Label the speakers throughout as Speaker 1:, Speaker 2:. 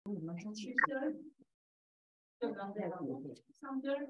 Speaker 1: 7절, 3절.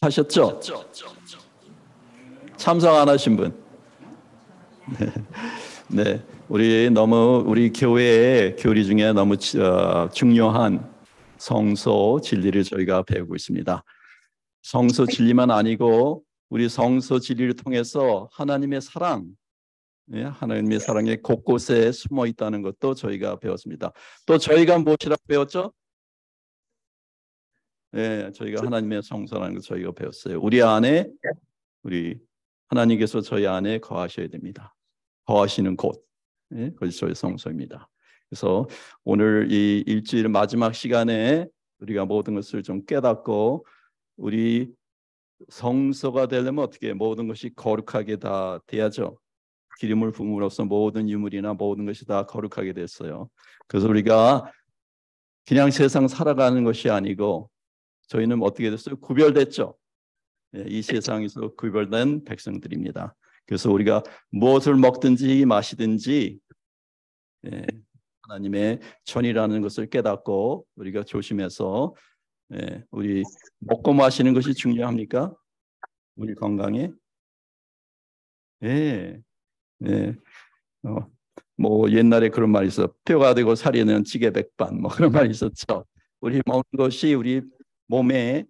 Speaker 2: 하셨죠? 참석 안 하신 분? 네, 우리 교회의 교리 중에 너무 중요한 성소 진리를 저희가 배우고 있습니다. 성소 진리만 아니고 우리 성소 진리를 통해서 하나님의 사랑, 하나님의 사랑이 곳곳에 숨어 있다는 것도 저희가 배웠습니다. 또 저희가 무엇이라고 배웠죠? 네, 저희가 하나님의 성소라는 걸 저희가 배웠어요. 우리 하나님께서 저희 안에 거하셔야 됩니다. 거하시는 곳, 그것이 저희 성소입니다. 그래서 오늘 이 일주일 마지막 시간에 우리가 모든 것을 좀 깨닫고 우리 성소가 되려면 어떻게 모든 것이 거룩하게 다 돼야죠. 기름을 부음으로써 모든 유물이나 모든 것이 다 거룩하게 됐어요. 그래서 우리가 그냥 세상 살아가는 것이 아니고 저희는 어떻게 됐어요? 구별됐죠. 이 세상에서 구별된 백성들입니다. 그래서 우리가 무엇을 먹든지 마시든지 하나님의 전이라는 것을 깨닫고 우리가 조심해서 우리 먹고 마시는 것이 중요합니까? 우리 건강에? 뭐 옛날에 그런 말이 있어. 뼈가 되고 살이 되는 찌개 백반 뭐 그런 말이 있었죠. 우리 먹는 것이 우리 몸에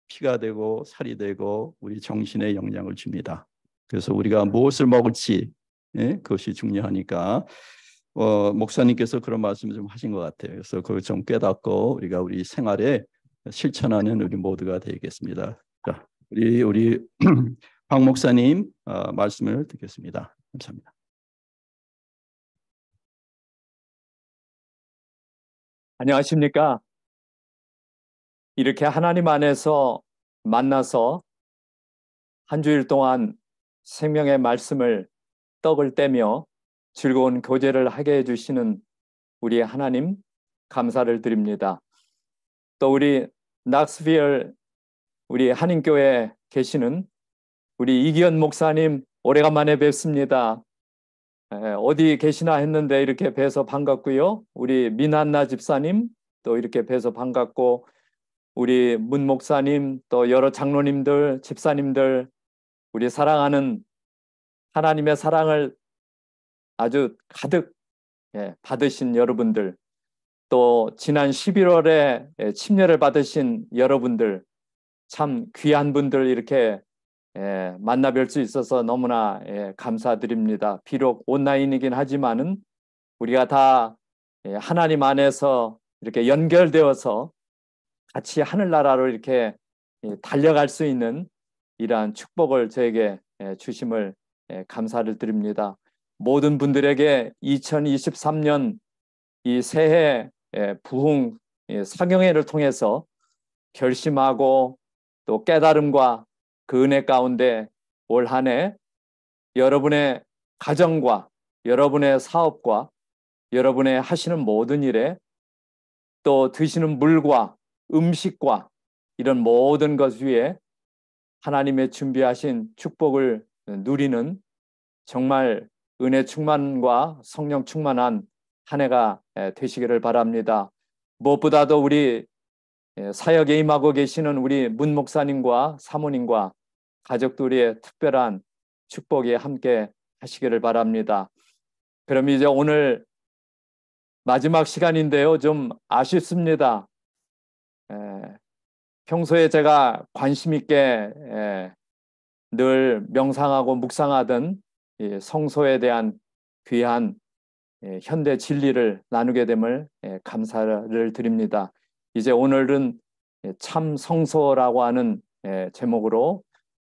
Speaker 2: 피가 되고 살이 되고 우리 정신에 영향을 줍니다. 그래서 우리가 무엇을 먹을지 그것이 중요하니까 목사님께서 그런 말씀을 좀 하신 것 같아요. 그래서 그걸 좀 깨닫고 우리가 우리 생활에 실천하는 우리 모두가 되겠습니다. 자, 우리 박 목사님 말씀을 듣겠습니다. 감사합니다.
Speaker 1: 안녕하십니까? 이렇게 하나님 안에서 만나서 한 주일 동안 생명의 말씀을 떡을 떼며 즐거운 교제를 하게 해주시는 우리 하나님 감사를 드립니다. 또 우리 낙스비얼 우리 한인교회에 계시는 우리 이기현 목사님 오래간만에 뵙습니다. 어디 계시나 했는데 이렇게 뵈서 반갑고요. 우리 민한나 집사님 또 이렇게 뵈서 반갑고, 우리 문 목사님 또 여러 장로님들 집사님들, 우리 사랑하는 하나님의 사랑을 아주 가득 받으신 여러분들, 또 지난 11월에 침례를 받으신 여러분들, 참 귀한 분들 이렇게 만나 뵐 수 있어서 너무나 감사드립니다. 비록 온라인이긴 하지만은 우리가 다 하나님 안에서 이렇게 연결되어서 같이 하늘나라로 이렇게 달려갈 수 있는 이러한 축복을 저에게 주심을 감사를 드립니다. 모든 분들에게 2023년 이 새해 부흥 사경회를 통해서 결심하고 또 깨달음과 그 은혜 가운데 올 한 해 여러분의 가정과 여러분의 사업과 여러분의 하시는 모든 일에 또 드시는 물과 음식과 이런 모든 것 위에 하나님의 준비하신 축복을 누리는 정말 은혜 충만과 성령 충만한 한 해가 되시기를 바랍니다. 무엇보다도 우리 사역에 임하고 계시는 우리 문 목사님과 사모님과 가족들의 특별한 축복이 함께 하시기를 바랍니다. 그럼 이제 오늘 마지막 시간인데요. 좀 아쉽습니다. 평소에 제가 관심 있게 늘 명상하고 묵상하던 이 성소에 대한 귀한 현대 진리를 나누게 됨을 감사를 드립니다. 이제 오늘은 참 성소라고 하는 제목으로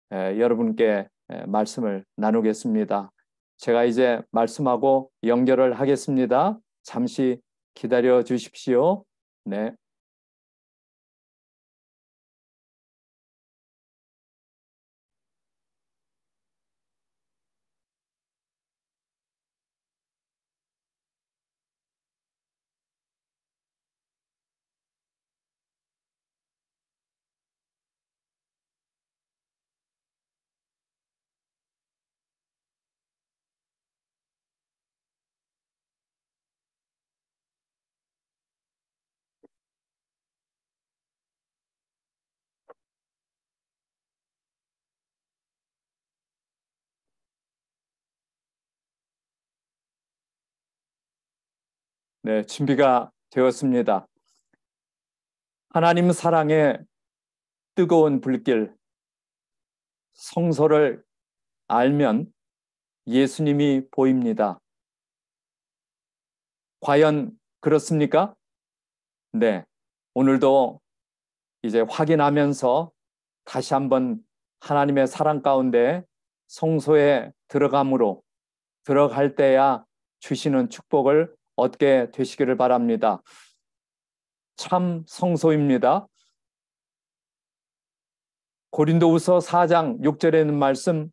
Speaker 1: 여러분께 말씀을 나누겠습니다. 제가 이제 말씀하고 연결을 하겠습니다. 잠시 기다려 주십시오. 네. 네, 준비가 되었습니다. 하나님 사랑의 뜨거운 불길, 성소를 알면 예수님이 보입니다. 과연 그렇습니까? 네, 오늘도 이제 확인하면서 다시 한번 하나님의 사랑 가운데 성소에 들어갈 때야 주시는 축복을 얻게 되시기를 바랍니다. 참 성소입니다. 고린도후서 4장 6절에 있는 말씀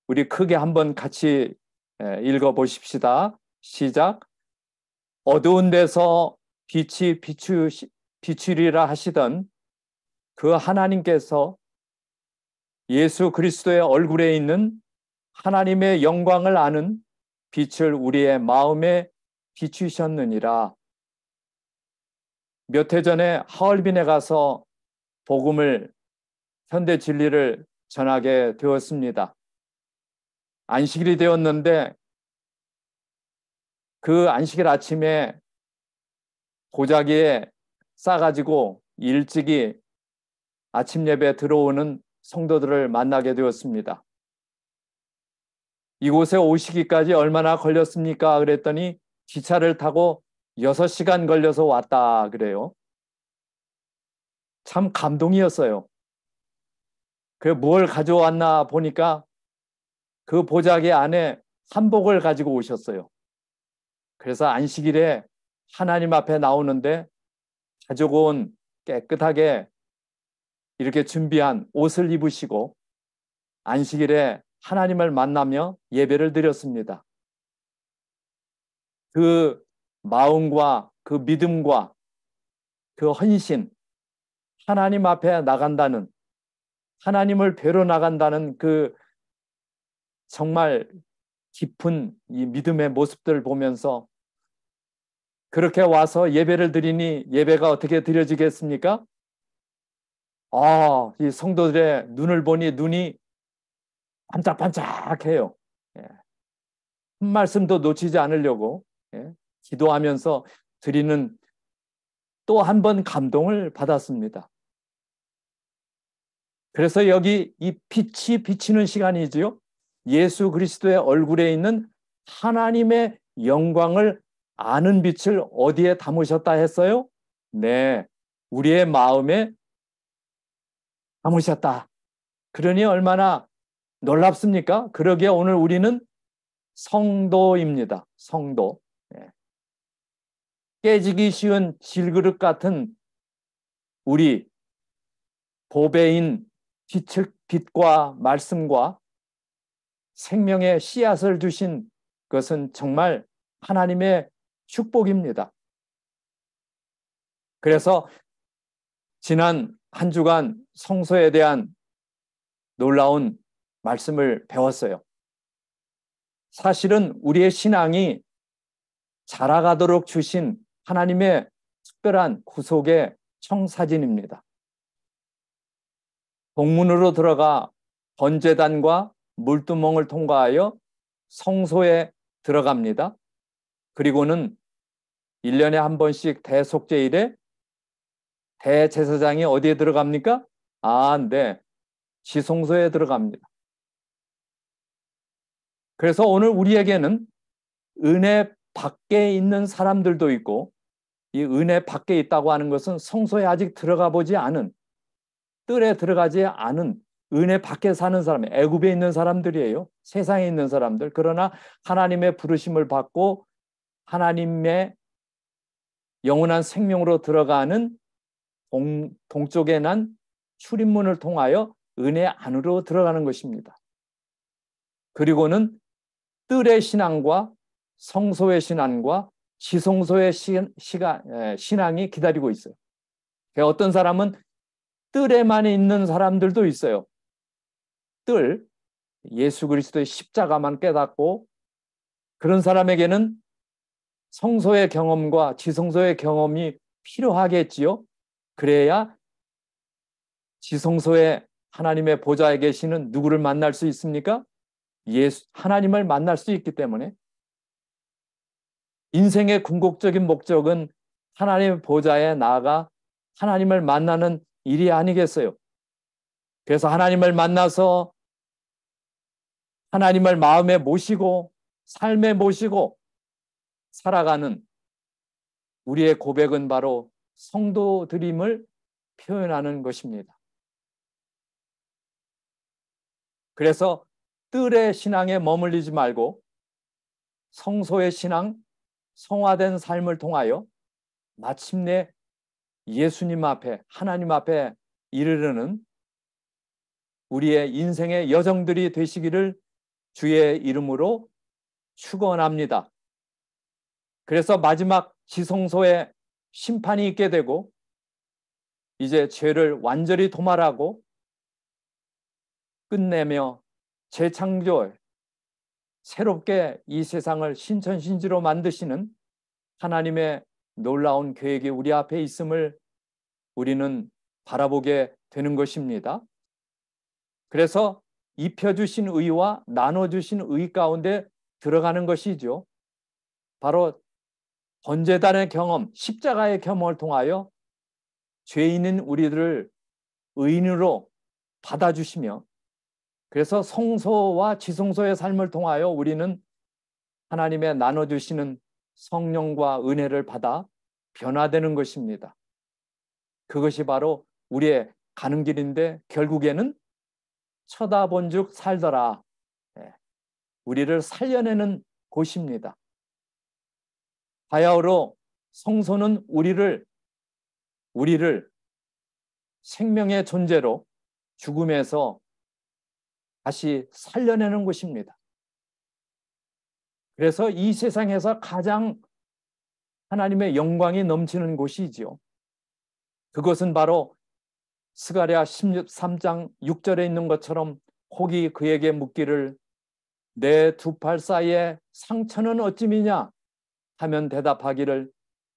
Speaker 1: 우리 크게 한번 같이 읽어보십시다. 시작. 어두운 데서 빛이 비추리라 하시던 그 하나님께서 예수 그리스도의 얼굴에 있는 하나님의 영광을 아는 빛을 우리의 마음에 비추셨느니라. 몇 해 전에 하얼빈에 가서 복음을, 현대 진리를 전하게 되었습니다. 안식일이 되었는데 그 안식일 아침에 도자기에 싸가지고 일찍이 아침 예배 들어오는 성도들을 만나게 되었습니다. 이곳에 오시기까지 얼마나 걸렸습니까? 그랬더니 기차를 타고 6시간 걸려서 왔다 그래요. 참 감동이었어요. 그 뭘 가져왔나 보니까 그 보자기 안에 한복을 가지고 오셨어요. 그래서 안식일에 하나님 앞에 나오는데 가지고 온 깨끗하게 이렇게 준비한 옷을 입으시고 안식일에 하나님을 만나며 예배를 드렸습니다. 그 마음과 그 믿음과 그 헌신, 하나님 앞에 나간다는, 하나님을 뵈러 나간다는 그 정말 깊은 이 믿음의 모습들을 보면서 그렇게 와서 예배를 드리니 예배가 어떻게 드려지겠습니까? 이 성도들의 눈을 보니 눈이 반짝반짝해요. 예. 한 말씀도 놓치지 않으려고 기도하면서 드리는 또 한 번 감동을 받았습니다. 그래서 여기 이 빛이 비치는 시간이지요. 예수 그리스도의 얼굴에 있는 하나님의 영광을 아는 빛을 어디에 담으셨다 했어요? 네, 우리의 마음에 담으셨다. 그러니 얼마나 놀랍습니까? 그러기에 오늘 우리는 성도입니다. 성도. 깨지기 쉬운 질그릇 같은 우리 보배인 빛과 말씀과 생명의 씨앗을 주신 것은 정말 하나님의 축복입니다. 그래서 지난 한 주간 성소에 대한 놀라운 말씀을 배웠어요. 사실은 우리의 신앙이 자라가도록 주신 하나님의 특별한 구속의 청사진입니다. 동문으로 들어가 번제단과 물두멍을 통과하여 성소에 들어갑니다. 그리고는 1년에 한 번씩 대속죄일에 대제사장이 어디에 들어갑니까? 네. 지성소에 들어갑니다. 그래서 오늘 우리에게는 은혜 밖에 있는 사람들도 있고, 이 은혜 밖에 있다고 하는 것은 성소에 아직 들어가 보지 않은, 뜰에 들어가지 않은 은혜 밖에 사는 사람, 애굽에 있는 사람들이에요. 세상에 있는 사람들. 그러나 하나님의 부르심을 받고 하나님의 영원한 생명으로 들어가는 동쪽에 난 출입문을 통하여 은혜 안으로 들어가는 것입니다. 그리고는 뜰의 신앙과 성소의 신앙과 지성소의 신앙이 기다리고 있어요. 어떤 사람은 뜰에만 있는 사람들도 있어요. 뜰, 예수 그리스도의 십자가만 깨닫고 그런 사람에게는 성소의 경험과 지성소의 경험이 필요하겠지요. 그래야 지성소에 하나님의 보좌에 계시는 누구를 만날 수 있습니까? 하나님을 만날 수 있기 때문에 인생의 궁극적인 목적은 하나님의 보좌에 나아가 하나님을 만나는 일이 아니겠어요. 그래서 하나님을 만나서 하나님을 마음에 모시고 삶에 모시고 살아가는 우리의 고백은 바로 성도드림을 표현하는 것입니다. 그래서 뜰의 신앙에 머물리지 말고 성소의 신앙, 성화된 삶을 통하여 마침내 예수님 앞에, 하나님 앞에 이르르는 우리의 인생의 여정들이 되시기를 주의 이름으로 축원합니다. 그래서 마지막 지성소에 심판이 있게 되고 이제 죄를 완전히 도말하고 끝내며 재창조, 새롭게 이 세상을 신천신지로 만드시는 하나님의 놀라운 계획이 우리 앞에 있음을 우리는 바라보게 되는 것입니다. 그래서 입혀주신 의와 나눠주신 의 가운데 들어가는 것이죠. 바로 번제단의 경험, 십자가의 경험을 통하여 죄인인 우리들을 의인으로 받아주시며 그래서 성소와 지성소의 삶을 통하여 우리는 하나님의 나눠주시는 성령과 은혜를 받아 변화되는 것입니다. 그것이 바로 우리의 가는 길인데 결국에는 쳐다본즉 살더라. 우리를 살려내는 곳입니다. 바야흐로 성소는 우리를 생명의 존재로 죽음에서 다시 살려내는 곳입니다. 그래서 이 세상에서 가장 하나님의 영광이 넘치는 곳이지요. 그것은 바로 스가랴 13장 6절에 있는 것처럼 혹이 그에게 묻기를 내 두 팔 사이에 상처는 어찌미냐 하면 대답하기를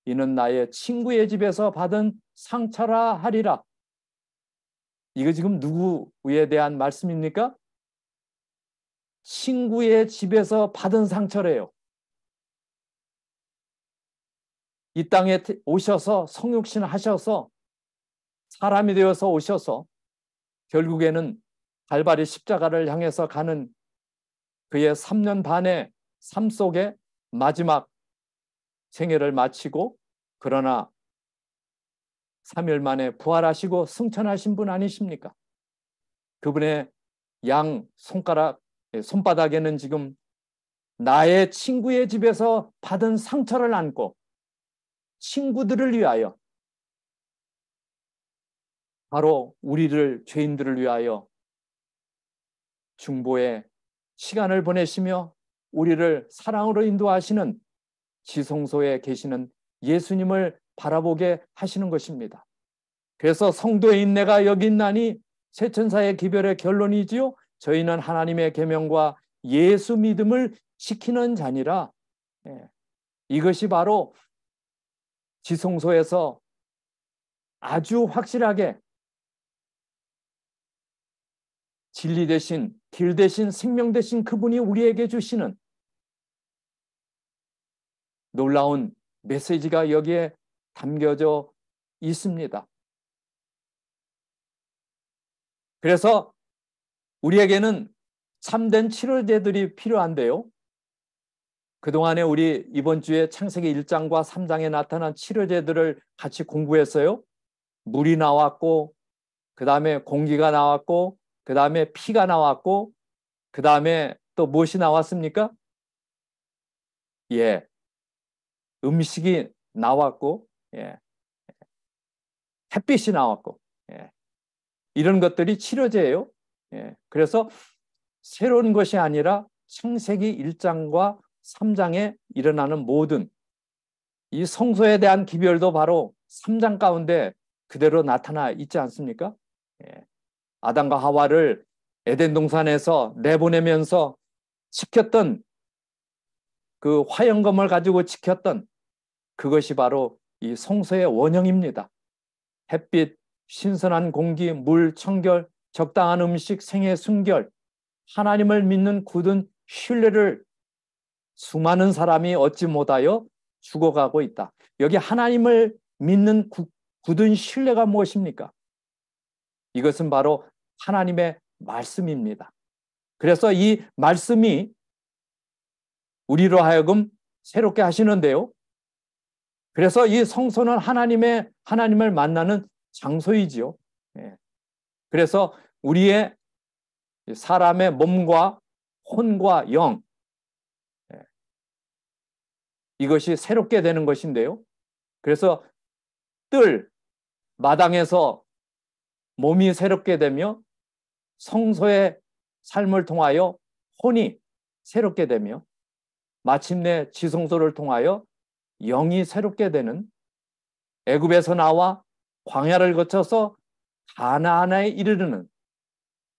Speaker 1: 이는 나의 친구의 집에서 받은 상처라 하리라. 이거 지금 누구에 대한 말씀입니까? 친구의 집에서 받은 상처래요. 이 땅에 오셔서 성육신 하셔서 사람이 되어서 오셔서 결국에는 갈바리 십자가를 향해서 가는 그의 3년 반의 삶 속에 마지막 생애를 마치고 그러나 3일 만에 부활하시고 승천하신 분 아니십니까? 그분의 양 손바닥에는 지금 나의 친구의 집에서 받은 상처를 안고 친구들을 위하여 바로 우리를 죄인들을 위하여 중보의 시간을 보내시며 우리를 사랑으로 인도하시는 지성소에 계시는 예수님을 바라보게 하시는 것입니다. 그래서 성도의 인내가 여기 있나니 세천사의 기별의 결론이지요. 저희는 하나님의 계명과 예수 믿음을 지키는 자니라. 이것이 바로 지성소에서 아주 확실하게 진리 대신 길 대신 생명 대신 그분이 우리에게 주시는 놀라운 메시지가 여기에 담겨져 있습니다. 그래서 우리에게는 참된 치료제들이 필요한데요. 그동안에 우리 이번 주에 창세기 1장과 3장에 나타난 치료제들을 같이 공부했어요. 물이 나왔고 그 다음에 공기가 나왔고 그 다음에 피가 나왔고 그 다음에 또 무엇이 나왔습니까? 음식이 나왔고 햇빛이 나왔고 이런 것들이 치료제예요. 그래서 새로운 것이 아니라 창세기 1장과 3장에 일어나는 모든 이 성소에 대한 기별도 바로 3장 가운데 그대로 나타나 있지 않습니까? 아담과 하와를 에덴 동산에서 내보내면서 지켰던 그 화영검을 가지고 지켰던 그것이 바로 이 성소의 원형입니다. 햇빛, 신선한 공기, 물, 청결, 적당한 음식, 생애 순결, 하나님을 믿는 굳은 신뢰를 수많은 사람이 얻지 못하여 죽어가고 있다. 여기 하나님을 믿는 굳은 신뢰가 무엇입니까? 이것은 바로 하나님의 말씀입니다. 그래서 이 말씀이 우리로 하여금 새롭게 하시는데요. 그래서 이 성소는 하나님을 만나는 장소이지요. 그래서 우리의 사람의 몸과 혼과 영 이것이 새롭게 되는 것인데요. 그래서 마당에서 몸이 새롭게 되며 성소의 삶을 통하여 혼이 새롭게 되며 마침내 지성소를 통하여 영이 새롭게 되는 애굽에서 나와 광야를 거쳐서 가나안에 이르르는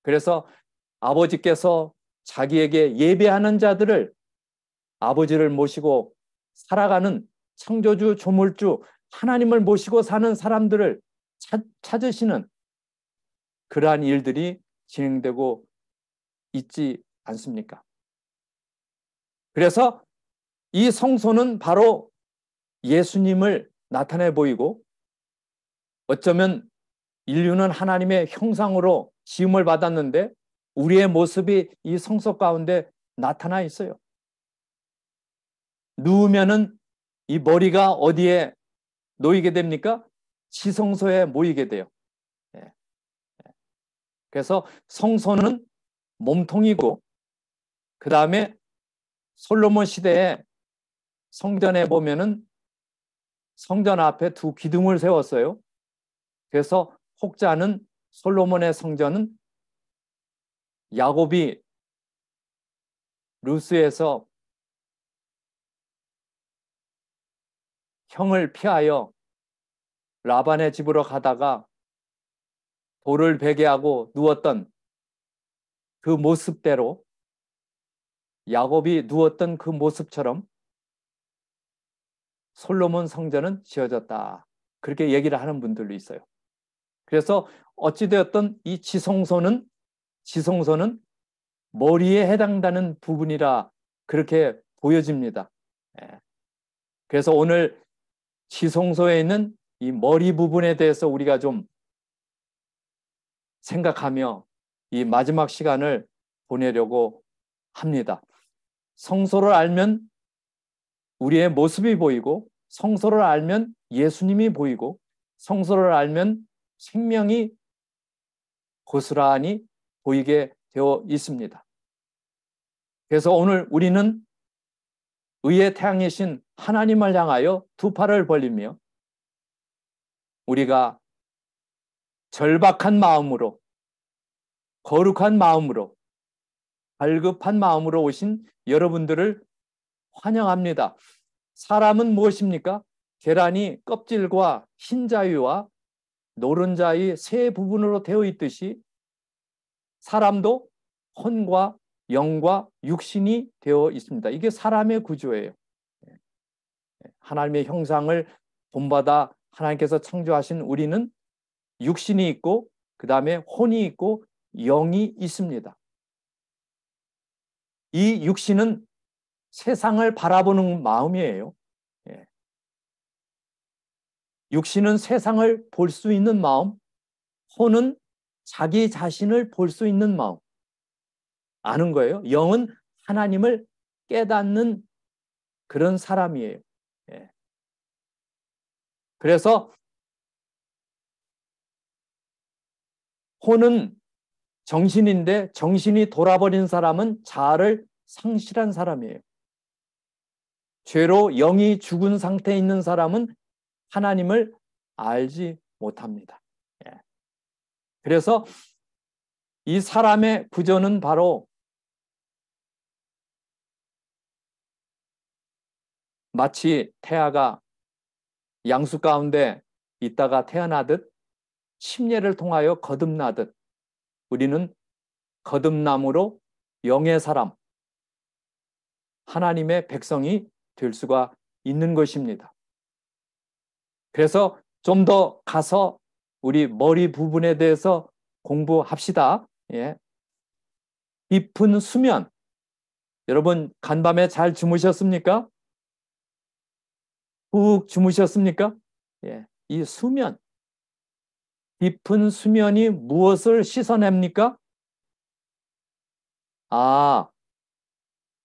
Speaker 1: 그래서 아버지께서 자기에게 예배하는 자들을 아버지를 모시고 살아가는 창조주 조물주 하나님을 모시고 사는 사람들을 찾으시는 그러한 일들이 진행되고 있지 않습니까? 그래서 이 성소는 바로 예수님을 나타내 보이고 어쩌면 인류는 하나님의 형상으로 지음을 받았는데 우리의 모습이 이 성소 가운데 나타나 있어요. 누우면은 이 머리가 어디에 놓이게 됩니까? 지성소에 모이게 돼요. 그래서 성소는 몸통이고, 그 다음에 솔로몬 시대에 성전에 보면은 성전 앞에 두 기둥을 세웠어요. 그래서 혹자는 솔로몬의 성전은 야곱이 루스에서 형을 피하여 라반의 집으로 가다가 돌을 베게 하고 누웠던 그 모습대로, 야곱이 누웠던 그 모습처럼 솔로몬 성전은 지어졌다. 그렇게 얘기를 하는 분들도 있어요. 그래서 어찌되었든 이 지성소는 머리에 해당되는 부분이라 그렇게 보여집니다. 그래서 오늘 지성소에 있는 이 머리 부분에 대해서 우리가 좀 생각하며 이 마지막 시간을 보내려고 합니다. 성소를 알면 우리의 모습이 보이고, 성소를 알면 예수님이 보이고, 성소를 알면 생명이 고스란히 보이게 되어 있습니다. 그래서 오늘 우리는 의의 태양이신 하나님을 향하여 두 팔을 벌리며 우리가 절박한 마음으로, 거룩한 마음으로, 갈급한 마음으로 오신 여러분들을 환영합니다. 사람은 무엇입니까? 계란이 껍질과 흰자위와 노른자위 세 부분으로 되어 있듯이 사람도 혼과 영과 육신이 되어 있습니다. 이게 사람의 구조예요. 하나님의 형상을 본받아 하나님께서 창조하신 우리는 육신이 있고, 그 다음에 혼이 있고 영이 있습니다. 이 육신은 세상을 바라보는 마음이에요. 육신은 세상을 볼 수 있는 마음, 혼은 자기 자신을 볼 수 있는 마음, 아는 거예요. 영은 하나님을 깨닫는 그런 사람이에요. 그래서 혼은 정신인데, 정신이 돌아버린 사람은 자아를 상실한 사람이에요. 죄로 영이 죽은 상태에 있는 사람은 하나님을 알지 못합니다. 그래서 이 사람의 구조는 바로 마치 태아가 양수 가운데 있다가 태어나듯 침례를 통하여 거듭나듯 우리는 거듭남으로 영의 사람, 하나님의 백성이 될 수가 있는 것입니다. 그래서 좀 더 가서 우리 머리 부분에 대해서 공부합시다. 깊은 수면. 여러분 간밤에 잘 주무셨습니까? 푹 주무셨습니까? 이 수면, 깊은 수면이 무엇을 씻어냅니까?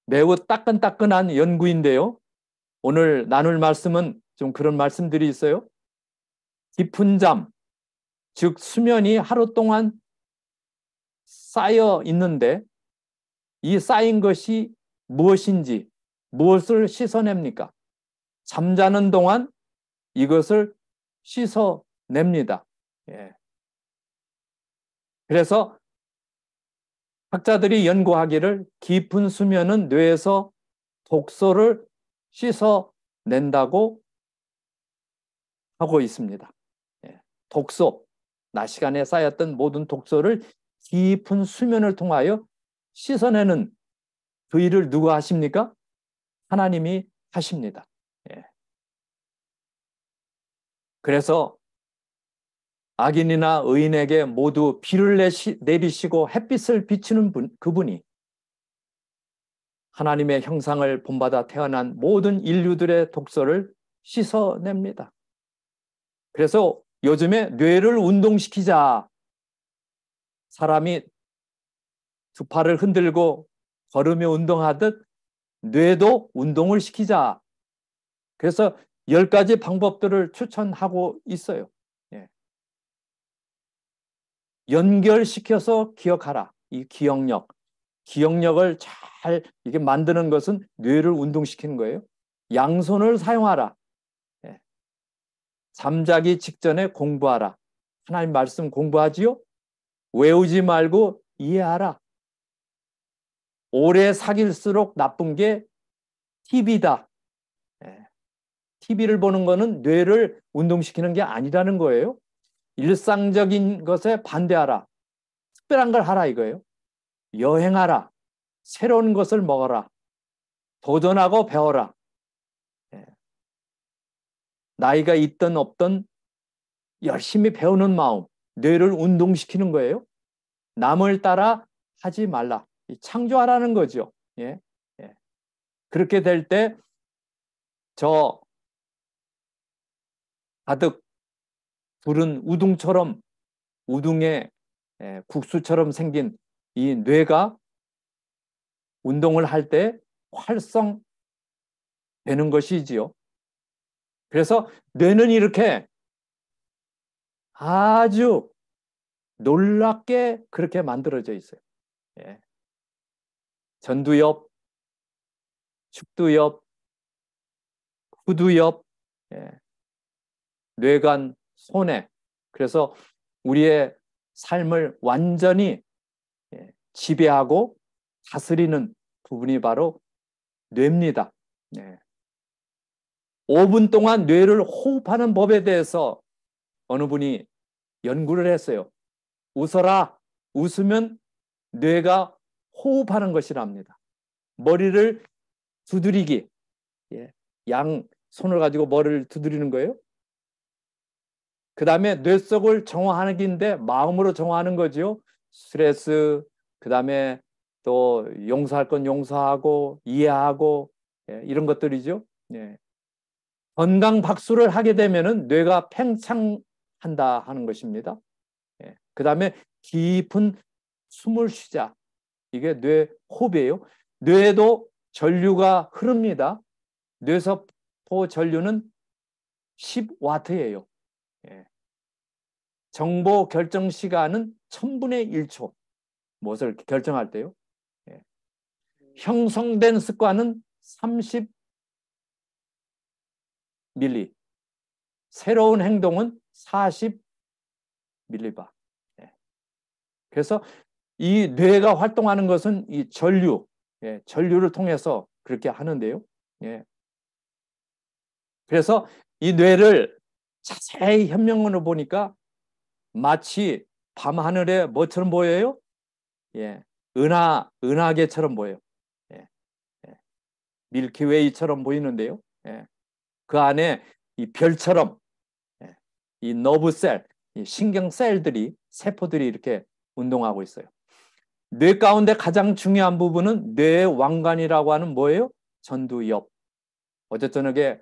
Speaker 1: 매우 따끈따끈한 연구인데요. 오늘 나눌 말씀은 좀 그런 말씀들이 있어요. 깊은 잠, 즉 수면이 하루 동안 쌓여 있는데 이 쌓인 것이 무엇인지, 무엇을 씻어냅니까? 잠자는 동안 이것을 씻어냅니다. 그래서 학자들이 연구하기를 깊은 수면은 뇌에서 독소를 씻어낸다고 하고 있습니다. 독소, 낮 시간에 쌓였던 모든 독소를 깊은 수면을 통하여 씻어내는 그 일을 누가 하십니까? 하나님이 하십니다. 그래서 악인이나 의인에게 모두 비를 내리시고 햇빛을 비추는 그분이 하나님의 형상을 본받아 태어난 모든 인류들의 독소를 씻어냅니다. 그래서 요즘에 뇌를 운동시키자. 사람이 두 팔을 흔들고 걸으며 운동하듯 뇌도 운동을 시키자. 그래서 10가지 방법들을 추천하고 있어요. 연결시켜서 기억하라. 이 기억력을 잘 이게 만드는 것은 뇌를 운동시키는 거예요. 양손을 사용하라. 예. 잠자기 직전에 공부하라. 하나님 말씀 공부하지요? 외우지 말고 이해하라. 오래 사귈수록 나쁜 게 TV다. TV를 보는 거는 뇌를 운동시키는 게 아니라는 거예요. 일상적인 것에 반대하라. 특별한 걸 하라 이거예요. 여행하라. 새로운 것을 먹어라. 도전하고 배워라. 나이가 있든 없든 열심히 배우는 마음, 뇌를 운동시키는 거예요. 남을 따라 하지 말라. 창조하라는 거죠. 예. 예. 그렇게 될 때 저 가득 부른 우둥처럼 우둥의 국수처럼 생긴 이 뇌가 운동을 할 때 활성되는 것이지요. 그래서 뇌는 이렇게 아주 놀랍게 그렇게 만들어져 있어요. 예. 전두엽, 축두엽, 후두엽, 뇌관, 손해. 그래서 우리의 삶을 완전히 지배하고 다스리는 부분이 바로 뇌입니다. 5분 동안 뇌를 호흡하는 법에 대해서 어느 분이 연구를 했어요. 웃어라. 웃으면 뇌가 호흡하는 것이랍니다. 머리를 두드리기. 양 손을 가지고 머리를 두드리는 거예요. 그 다음에 뇌 속을 정화하는 긴데 마음으로 정화하는 거죠. 스트레스, 그 다음에 또 용서할 건 용서하고 이해하고 이런 것들이죠. 건강 박수를 하게 되면은 뇌가 팽창한다 하는 것입니다. 그 다음에 깊은 숨을 쉬자. 이게 뇌 호흡이에요. 뇌에도 전류가 흐릅니다. 뇌세포 전류는 10와트예요. 정보 결정 시간은 1000분의 1초. 무엇을 결정할 때요. 형성된 습관은 30 밀리. 새로운 행동은 40 밀리바. 그래서 이 뇌가 활동하는 것은 이 전류를 통해서 그렇게 하는데요. 그래서 이 뇌를 자세히 현명으로 보니까 마치 밤하늘에 뭐처럼 보여요? 은하계처럼 보여요. 밀키웨이처럼 보이는데요. 그 안에 이 별처럼 이 너브셀, 이 신경셀들이, 세포들이 이렇게 운동하고 있어요. 뇌 가운데 가장 중요한 부분은 뇌의 왕관이라고 하는 뭐예요? 전두엽. 어제 저녁에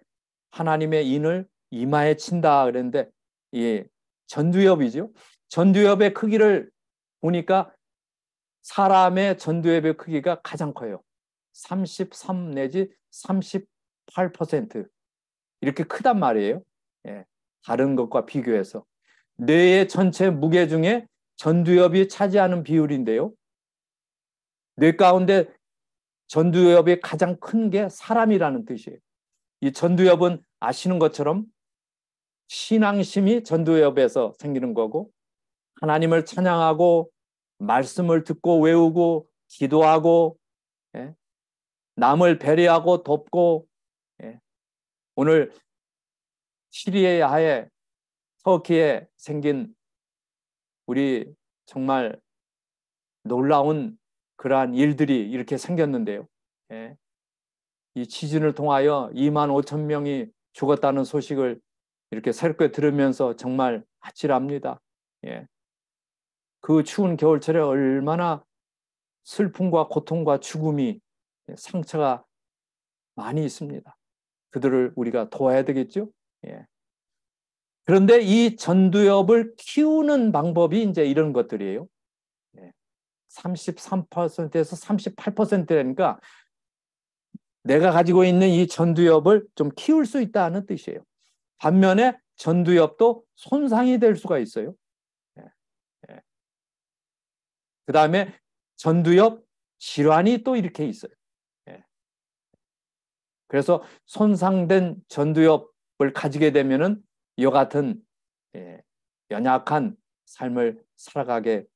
Speaker 1: 하나님의 인을 이마에 친다 그랬는데 이 전두엽이죠. 전두엽의 크기를 보니까 사람의 전두엽의 크기가 가장 커요. 33 내지 38% 이렇게 크단 말이에요. 다른 것과 비교해서. 뇌의 전체 무게 중에 전두엽이 차지하는 비율인데요. 뇌 가운데 전두엽이 가장 큰 게 사람이라는 뜻이에요. 이 전두엽은 아시는 것처럼 신앙심이 전두엽에서 생기는 거고 하나님을 찬양하고 말씀을 듣고 외우고 기도하고 남을 배려하고 돕고 오늘 시리아에 터키에 생긴 우리 정말 놀라운 그러한 일들이 이렇게 생겼는데요. 이 지진을 통하여 25,000명이 죽었다는 소식을 이렇게 새롭게 들으면서 정말 아찔합니다. 그 추운 겨울철에 얼마나 슬픔과 고통과 죽음이 상처가 많이 있습니다. 그들을 우리가 도와야 되겠죠? 그런데 이 전두엽을 키우는 방법이 이제 이런 것들이에요. 33%에서 38%라니까 내가 가지고 있는 이 전두엽을 좀 키울 수 있다는 뜻이에요. 반면에 전두엽도 손상이 될 수가 있어요. 그 다음에 전두엽 질환이 또 이렇게 있어요. 예. 그래서 손상된 전두엽을 가지게 되면은 이와 같은 연약한 삶을 살아가게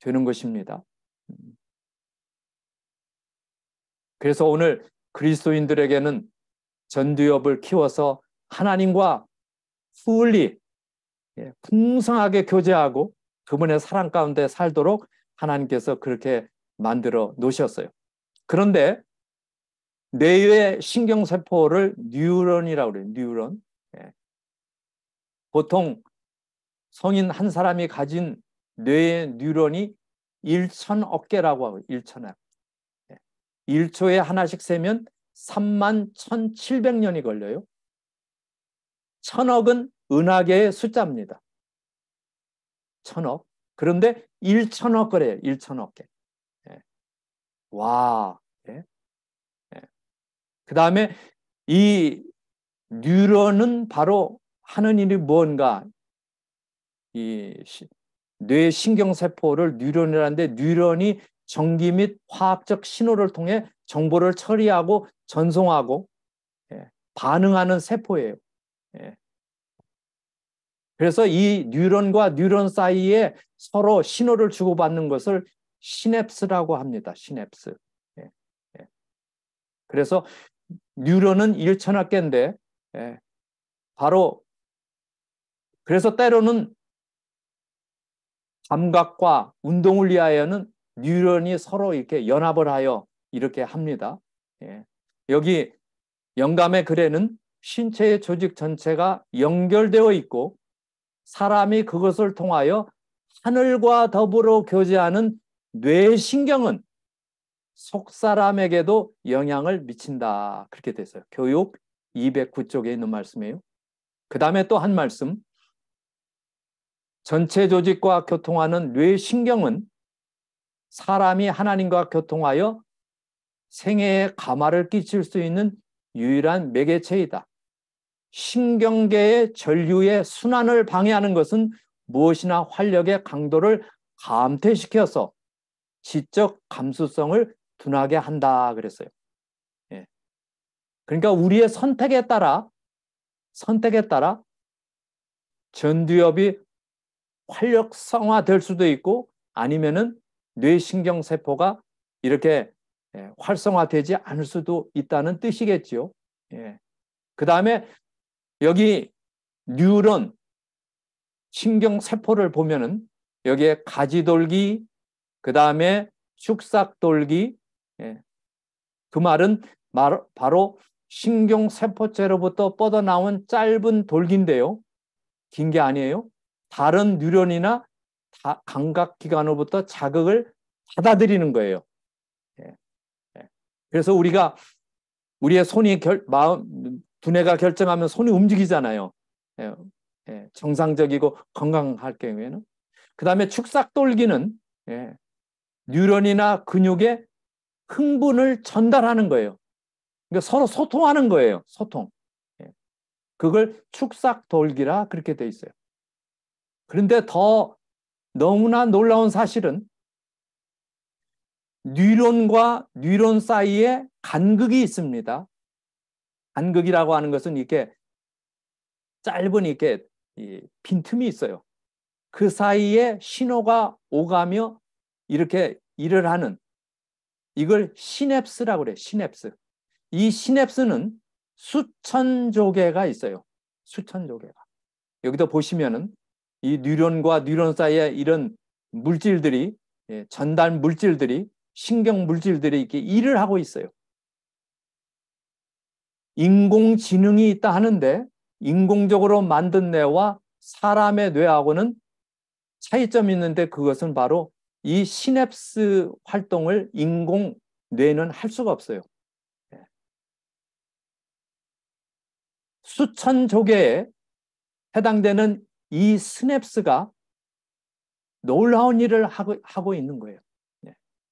Speaker 1: 되는 것입니다. 그래서 오늘 그리스도인들에게는 전두엽을 키워서 하나님과 후울리 풍성하게 교제하고 그분의 사랑 가운데 살도록 하나님께서 그렇게 만들어 놓으셨어요. 그런데 뇌의 신경세포를 뉴런이라고 그래요. 뉴런. 보통 성인 한 사람이 가진 뇌의 뉴런이 1천억 개라고 하고 1천억. 1초에 하나씩 세면 31,700년이 걸려요. 천억은 은하계의 숫자입니다. 천억. 그런데 1천억 그래요. 1천억 개. 와. 그 다음에 이 뉴런은 바로 하는 일이 뭔가, 이 뇌 신경세포를 뉴런이라는데, 뉴런이 전기 및 화학적 신호를 통해 정보를 처리하고 전송하고 반응하는 세포예요. 그래서 이 뉴런과 뉴런 사이에 서로 신호를 주고받는 것을 시냅스라고 합니다. 시냅스. 그래서 뉴런은 1천억 개인데 바로 그래서 때로는 감각과 운동을 위하여는 뉴런이 서로 이렇게 연합을 하여 이렇게 합니다. 여기 영감의 글에는 신체의 조직 전체가 연결되어 있고 사람이 그것을 통하여 하늘과 더불어 교제하는 뇌신경은 속사람에게도 영향을 미친다. 그렇게 됐어요. 교육 209쪽에 있는 말씀이에요. 그 다음에 또 한 말씀. 전체 조직과 교통하는 뇌신경은 사람이 하나님과 교통하여 생애에 감화를 끼칠 수 있는 유일한 매개체이다. 신경계의 전류의 순환을 방해하는 것은 무엇이나 활력의 강도를 감퇴시켜서 지적 감수성을 둔하게 한다 그랬어요. 그러니까 우리의 선택에 따라 전두엽이 활력성화될 수도 있고 아니면은 뇌신경세포가 이렇게 활성화되지 않을 수도 있다는 뜻이겠죠. 그 다음에 여기 뉴런 신경세포를 보면은 여기에 가지돌기, 그 다음에 축삭돌기, 그 말은 바로 신경세포체로부터 뻗어나온 짧은 돌기인데요. 긴 게 아니에요. 다른 뉴런이나 감각기관으로부터 자극을 받아들이는 거예요. 그래서 우리의 손이 두뇌가 결정하면 손이 움직이잖아요. 정상적이고 건강할 경우에는. 그 다음에 축삭돌기는 뉴런이나 근육에 흥분을 전달하는 거예요. 그러니까 서로 소통하는 거예요. 소통. 그걸 축삭돌기라 그렇게 돼 있어요. 그런데 더 너무나 놀라운 사실은 뉴런과 뉴런 사이에 간극이 있습니다. 간극이라고 하는 것은 이렇게 짧은 이렇게 빈틈이 있어요. 그 사이에 신호가 오가며 이렇게 일을 하는, 이걸 시냅스라고 그래요. 시냅스. 이 시냅스는 수천 조개가 있어요. 수천 조개가. 여기도 보시면은 이 뉴런과 뉴런 사이에 이런 물질들이, 전달 물질들이, 신경 물질들이 이렇게 일을 하고 있어요. 인공지능이 있다 하는데 인공적으로 만든 뇌와 사람의 뇌하고는 차이점이 있는데 그것은 바로 이 시냅스 활동을 인공 뇌는 할 수가 없어요. 수천 조개에 해당되는 이 시냅스가 놀라운 일을 하고 있는 거예요.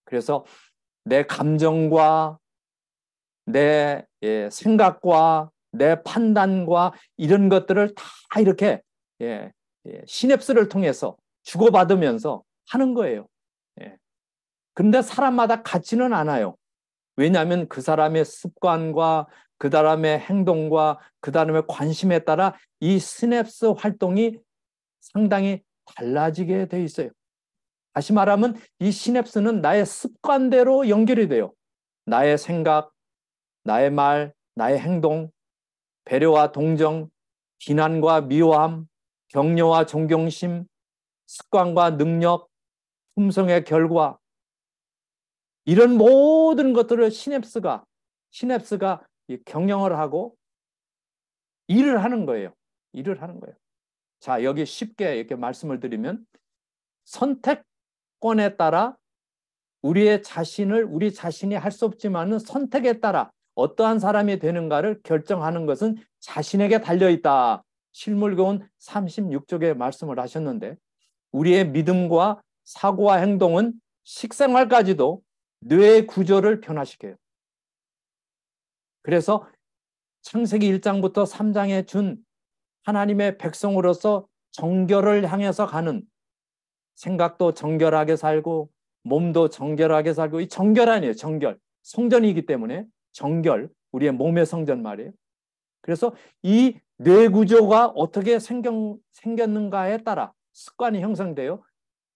Speaker 1: 그래서 내 감정과 내 생각과 내 판단과 이런 것들을 다 이렇게 시냅스를 통해서 주고받으면서 하는 거예요. 그런데 사람마다 같지는 않아요. 왜냐하면 그 사람의 습관과 그 사람의 행동과 그 사람의 관심에 따라 이 시냅스 활동이 상당히 달라지게 돼 있어요. 다시 말하면 이 시냅스는 나의 습관대로 연결이 돼요. 나의 생각, 나의 말, 나의 행동, 배려와 동정, 비난과 미워함, 격려와 존경심, 습관과 능력, 품성의 결과, 이런 모든 것들을 시냅스가 경영을 하고 일을 하는 거예요. 일을 하는 거예요. 자, 여기 쉽게 이렇게 말씀을 드리면 선택권에 따라 우리 자신이 할 수 없지만은 선택에 따라 어떠한 사람이 되는가를 결정하는 것은 자신에게 달려있다. 실물교훈 36쪽에 말씀을 하셨는데, 우리의 믿음과 사고와 행동은 식생활까지도 뇌의 구조를 변화시켜요. 그래서 창세기 1장부터 3장에 준 하나님의 백성으로서 정결을 향해서 가는, 생각도 정결하게 살고 몸도 정결하게 살고, 이 정결 아니에요. 정결. 성전이기 때문에 정결, 우리의 몸의 성전 말이에요. 그래서 이 뇌 구조가 어떻게 생겼는가에 따라 습관이 형성돼요.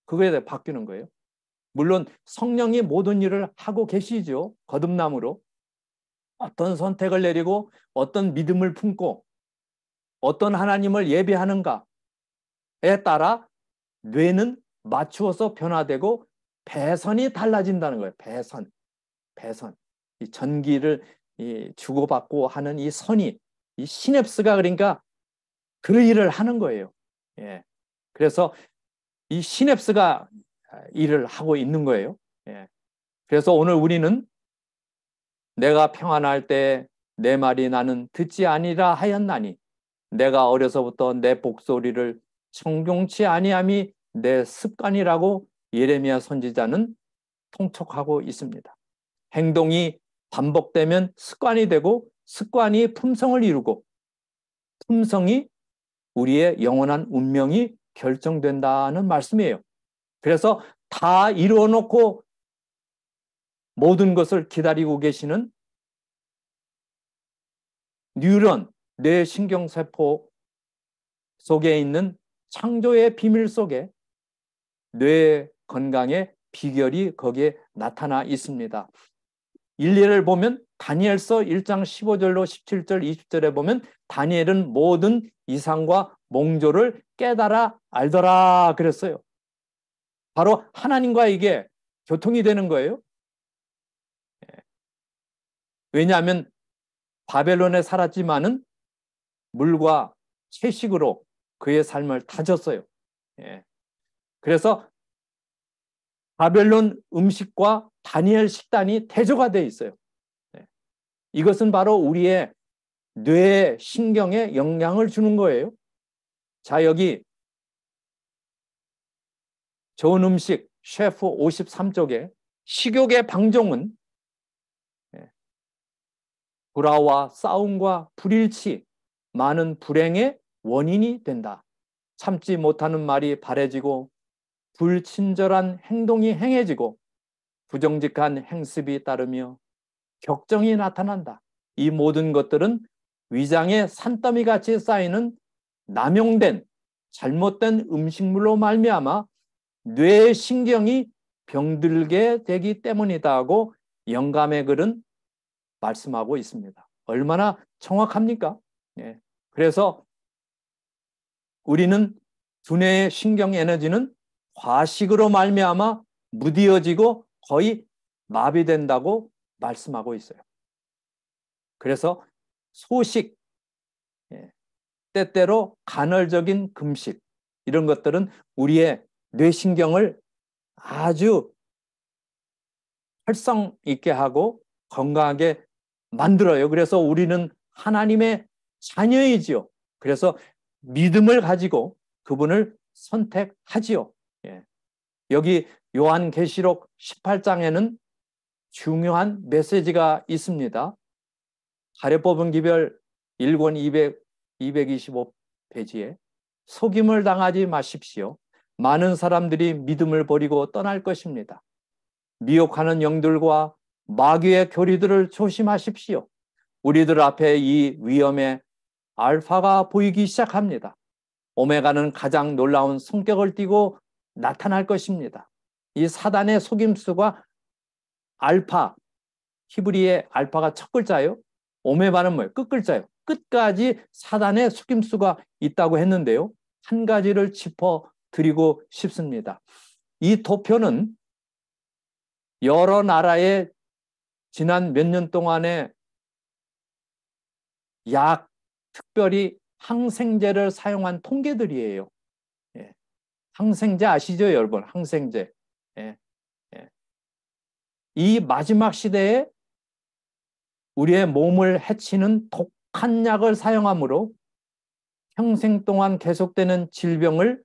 Speaker 1: 그거에 대해 바뀌는 거예요. 물론 성령이 모든 일을 하고 계시죠. 거듭남으로. 어떤 선택을 내리고 어떤 믿음을 품고 어떤 하나님을 예배하는가에 따라 뇌는 맞추어서 변화되고 배선이 달라진다는 거예요. 배선. 이 전기를 주고받고 하는 이 선이, 이 시냅스가 그러니까 그 일을 하는 거예요. 예. 그래서 이 시냅스가 일을 하고 있는 거예요. 예. 그래서 오늘 우리는 내가 평안할 때 내 말이 나는 듣지 아니라 하였나니 내가 어려서부터 내 복소리를 청종치 아니함이 내 습관이라고 예레미야 선지자는 통촉하고 있습니다. 행동이 반복되면 습관이 되고 습관이 품성을 이루고 품성이 우리의 영원한 운명이 결정된다는 말씀이에요. 그래서 다 이루어 놓고 모든 것을 기다리고 계시는 뉴런, 뇌 신경세포 속에 있는 창조의 비밀 속에 뇌 건강의 비결이 거기에 나타나 있습니다. 일리를 보면 다니엘서 1장 15절로 17절 20절에 보면 다니엘은 모든 이상과 몽조를 깨달아 알더라 그랬어요. 바로 하나님과 이게 교통이 되는 거예요. 왜냐하면 바벨론에 살았지만은 물과 채식으로 그의 삶을 다졌어요. 그래서 바벨론 음식과 다니엘 식단이 대조가 되어 있어요. 이것은 바로 우리의 뇌 신경에 영향을 주는 거예요. 자, 여기 좋은 음식 셰프 53쪽에 식욕의 방종은 불화와 싸움과 불일치, 많은 불행의 원인이 된다. 참지 못하는 말이 바래지고 불친절한 행동이 행해지고 부정직한 행습이 따르며 격정이 나타난다. 이 모든 것들은 위장에 산더미 같이 쌓이는 남용된 잘못된 음식물로 말미암아 뇌의 신경이 병들게 되기 때문이다 하고 영감의 글은 말씀하고 있습니다. 얼마나 정확합니까? 그래서 우리는 두뇌의 신경 에너지는 과식으로 말미암아 무디어지고 거의 마비된다고 말씀하고 있어요. 그래서 소식, 때때로 간헐적인 금식, 이런 것들은 우리의 뇌신경을 아주 활성 있게 하고 건강하게 만들어요. 그래서 우리는 하나님의 자녀이지요. 그래서 믿음을 가지고 그분을 선택하지요. 여기 요한계시록 18장에는 중요한 메시지가 있습니다. 가래 뽑은 기별 1권 225페이지에 속임을 당하지 마십시오. 많은 사람들이 믿음을 버리고 떠날 것입니다. 미혹하는 영들과 마귀의 교리들을 조심하십시오. 우리들 앞에 이 위험의 알파가 보이기 시작합니다. 오메가는 가장 놀라운 성격을 띠고 나타날 것입니다. 이 사단의 속임수가 알파, 히브리의 알파가 첫 글자예요. 오메가는 뭐예요? 끝 글자예요. 끝까지 사단의 속임수가 있다고 했는데요. 한 가지를 짚어드리고 싶습니다. 이 도표는 여러 나라의 지난 몇 년 동안에 약, 특별히 항생제를 사용한 통계들이에요. 예. 항생제 아시죠, 여러분? 항생제. 예. 예. 이 마지막 시대에 우리의 몸을 해치는 독한 약을 사용함으로 평생 동안 계속되는 질병을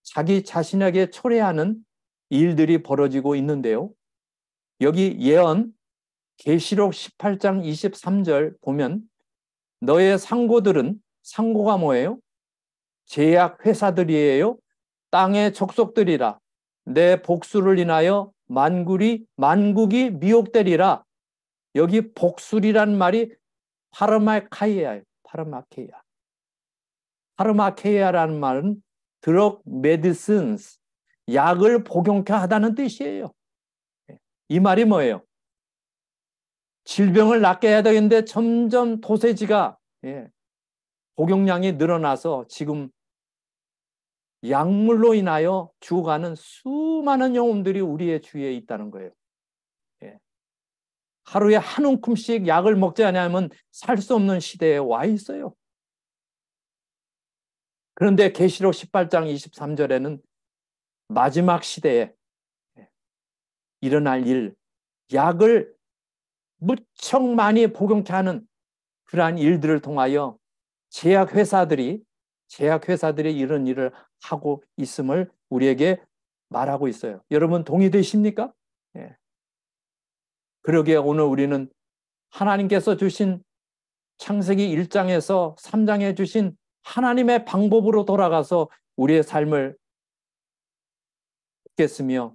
Speaker 1: 자기 자신에게 초래하는 일들이 벌어지고 있는데요. 여기 예언 계시록 18장 23절 보면 너의 상고들은, 상고가 뭐예요? 제약 회사들이에요. 땅의 족속들이라. 내 복수를 인하여 만국이 미혹되리라. 여기 복술이란 말이 파르마케이아예요. 파르마케이아. 파르마케이아라는 말은 drug medicines, 약을 복용케 하다는 뜻이에요. 이 말이 뭐예요? 질병을 낫게 해야 되는데 점점 도세지가 복용량이 늘어나서 지금 약물로 인하여 죽어가는 수많은 영혼들이 우리의 주위에 있다는 거예요. 하루에 한 움큼씩 약을 먹지 않으면 살 수 없는 시대에 와 있어요. 그런데 계시록 18장 23절에는 마지막 시대에 일어날 일, 약을 무척 많이 복용케 하는 그러한 일들을 통하여 제약회사들이 이런 일을 하고 있음을 우리에게 말하고 있어요. 여러분 동의되십니까? 그러기에 오늘 우리는 하나님께서 주신 창세기 1장에서 3장에 주신 하나님의 방법으로 돌아가서 우리의 삶을 겠으며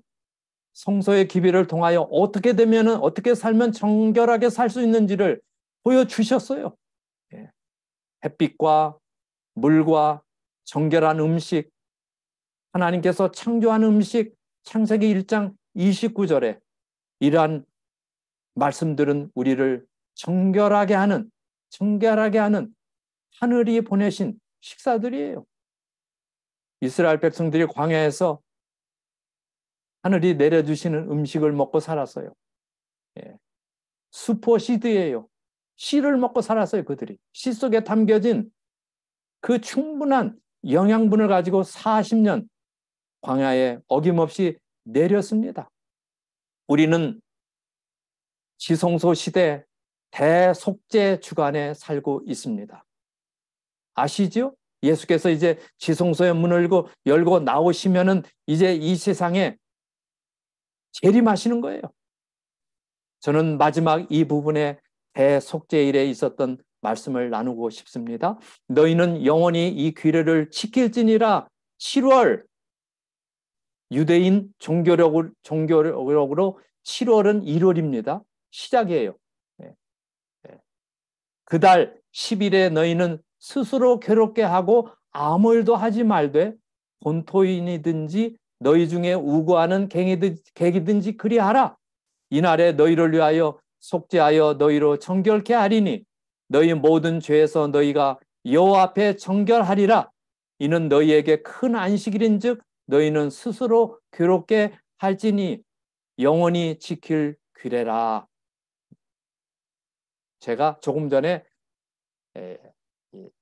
Speaker 1: 성소의 기별을 통하여 어떻게 살면 정결하게 살 수 있는지를 보여주셨어요. 햇빛과 물과 정결한 음식, 하나님께서 창조한 음식, 창세기 1장 29절에 이러한 말씀들은 우리를 정결하게 하는 하늘이 보내신 식사들이에요. 이스라엘 백성들이 광야에서 하늘이 내려주시는 음식을 먹고 살았어요. 수포시드예요. 씨를 먹고 살았어요, 그들이. 씨 속에 담겨진 그 충분한 영양분을 가지고 40년 광야에 어김없이 내렸습니다. 우리는 지성소 시대 대속죄 주간에 살고 있습니다. 아시죠? 예수께서 이제 지성소의 문을 열고 나오시면은 이제 이 세상에 재림하시는 거예요. 저는 마지막 이 부분에 대속죄일에 있었던 말씀을 나누고 싶습니다. 너희는 영원히 이 규례를 지킬지니라. 7월 유대인 종교력으로 7월은 1월입니다. 시작이에요. 그달 10일에 너희는 스스로 괴롭게 하고 아무 일도 하지 말되 본토인이든지 너희 중에 우고하는 객이든지 그리하라. 이날에 너희를 위하여 속죄하여 너희로 정결케 하리니 너희 모든 죄에서 너희가 여호와 앞에 정결하리라. 이는 너희에게 큰 안식일인즉 너희는 스스로 괴롭게 할지니 영원히 지킬 규례라. 제가 조금 전에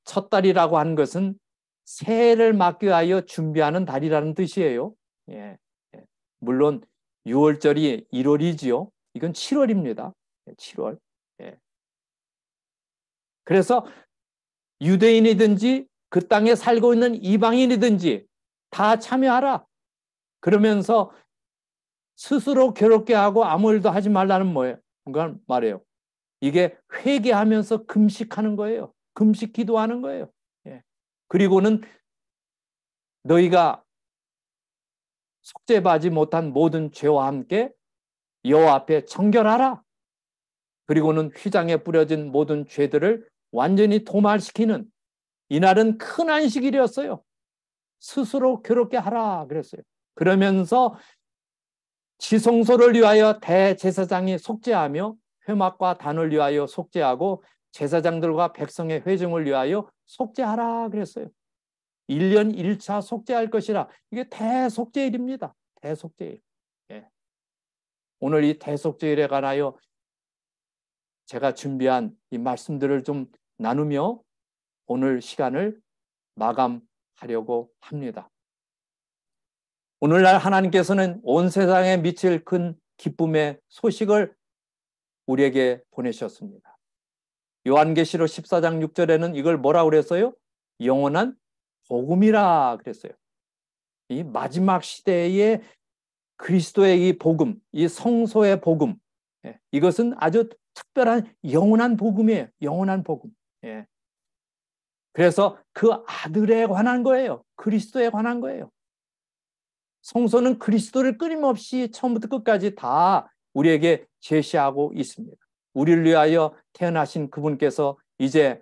Speaker 1: 첫 달이라고 한 것은 새해를 맞기 위하여 준비하는 달이라는 뜻이에요. 물론 6월절이 1월이지요. 이건 7월입니다. 7월. 그래서 유대인이든지 그 땅에 살고 있는 이방인이든지 다 참여하라. 그러면서 스스로 괴롭게 하고 아무 일도 하지 말라는 뭐예요? 그건 말이에요. 이게 회개하면서 금식하는 거예요. 금식 기도하는 거예요. 그리고는 너희가 속죄받지 못한 모든 죄와 함께 여호와 앞에 정결하라. 그리고는 휘장에 뿌려진 모든 죄들을 완전히 도말시키는 이날은 큰 안식일이었어요. 스스로 괴롭게 하라 그랬어요. 그러면서 지성소를 위하여 대제사장이 속죄하며 회막과 단을 위하여 속죄하고 제사장들과 백성의 회중을 위하여 속죄하라 그랬어요. 1년 1차 속죄할 것이라. 이게 대속죄일입니다. 대속죄일. 예. 오늘 이 대속죄일에 관하여 제가 준비한 이 말씀들을 좀 나누며 오늘 시간을 마감하려고 합니다. 오늘날 하나님께서는 온 세상에 미칠 큰 기쁨의 소식을 우리에게 보내셨습니다. 요한계시록 14장 6절에는 이걸 뭐라고 그랬어요? 영원한 복음이라 그랬어요. 이 마지막 시대의 그리스도의 이 복음, 이 성소의 복음, 이것은 아주 특별한 영원한 복음이에요. 영원한 복음. 그래서 그 아들에 관한 거예요. 그리스도에 관한 거예요. 성소는 그리스도를 끊임없이 처음부터 끝까지 다 우리에게 제시하고 있습니다. 우리를 위하여 태어나신 그분께서 이제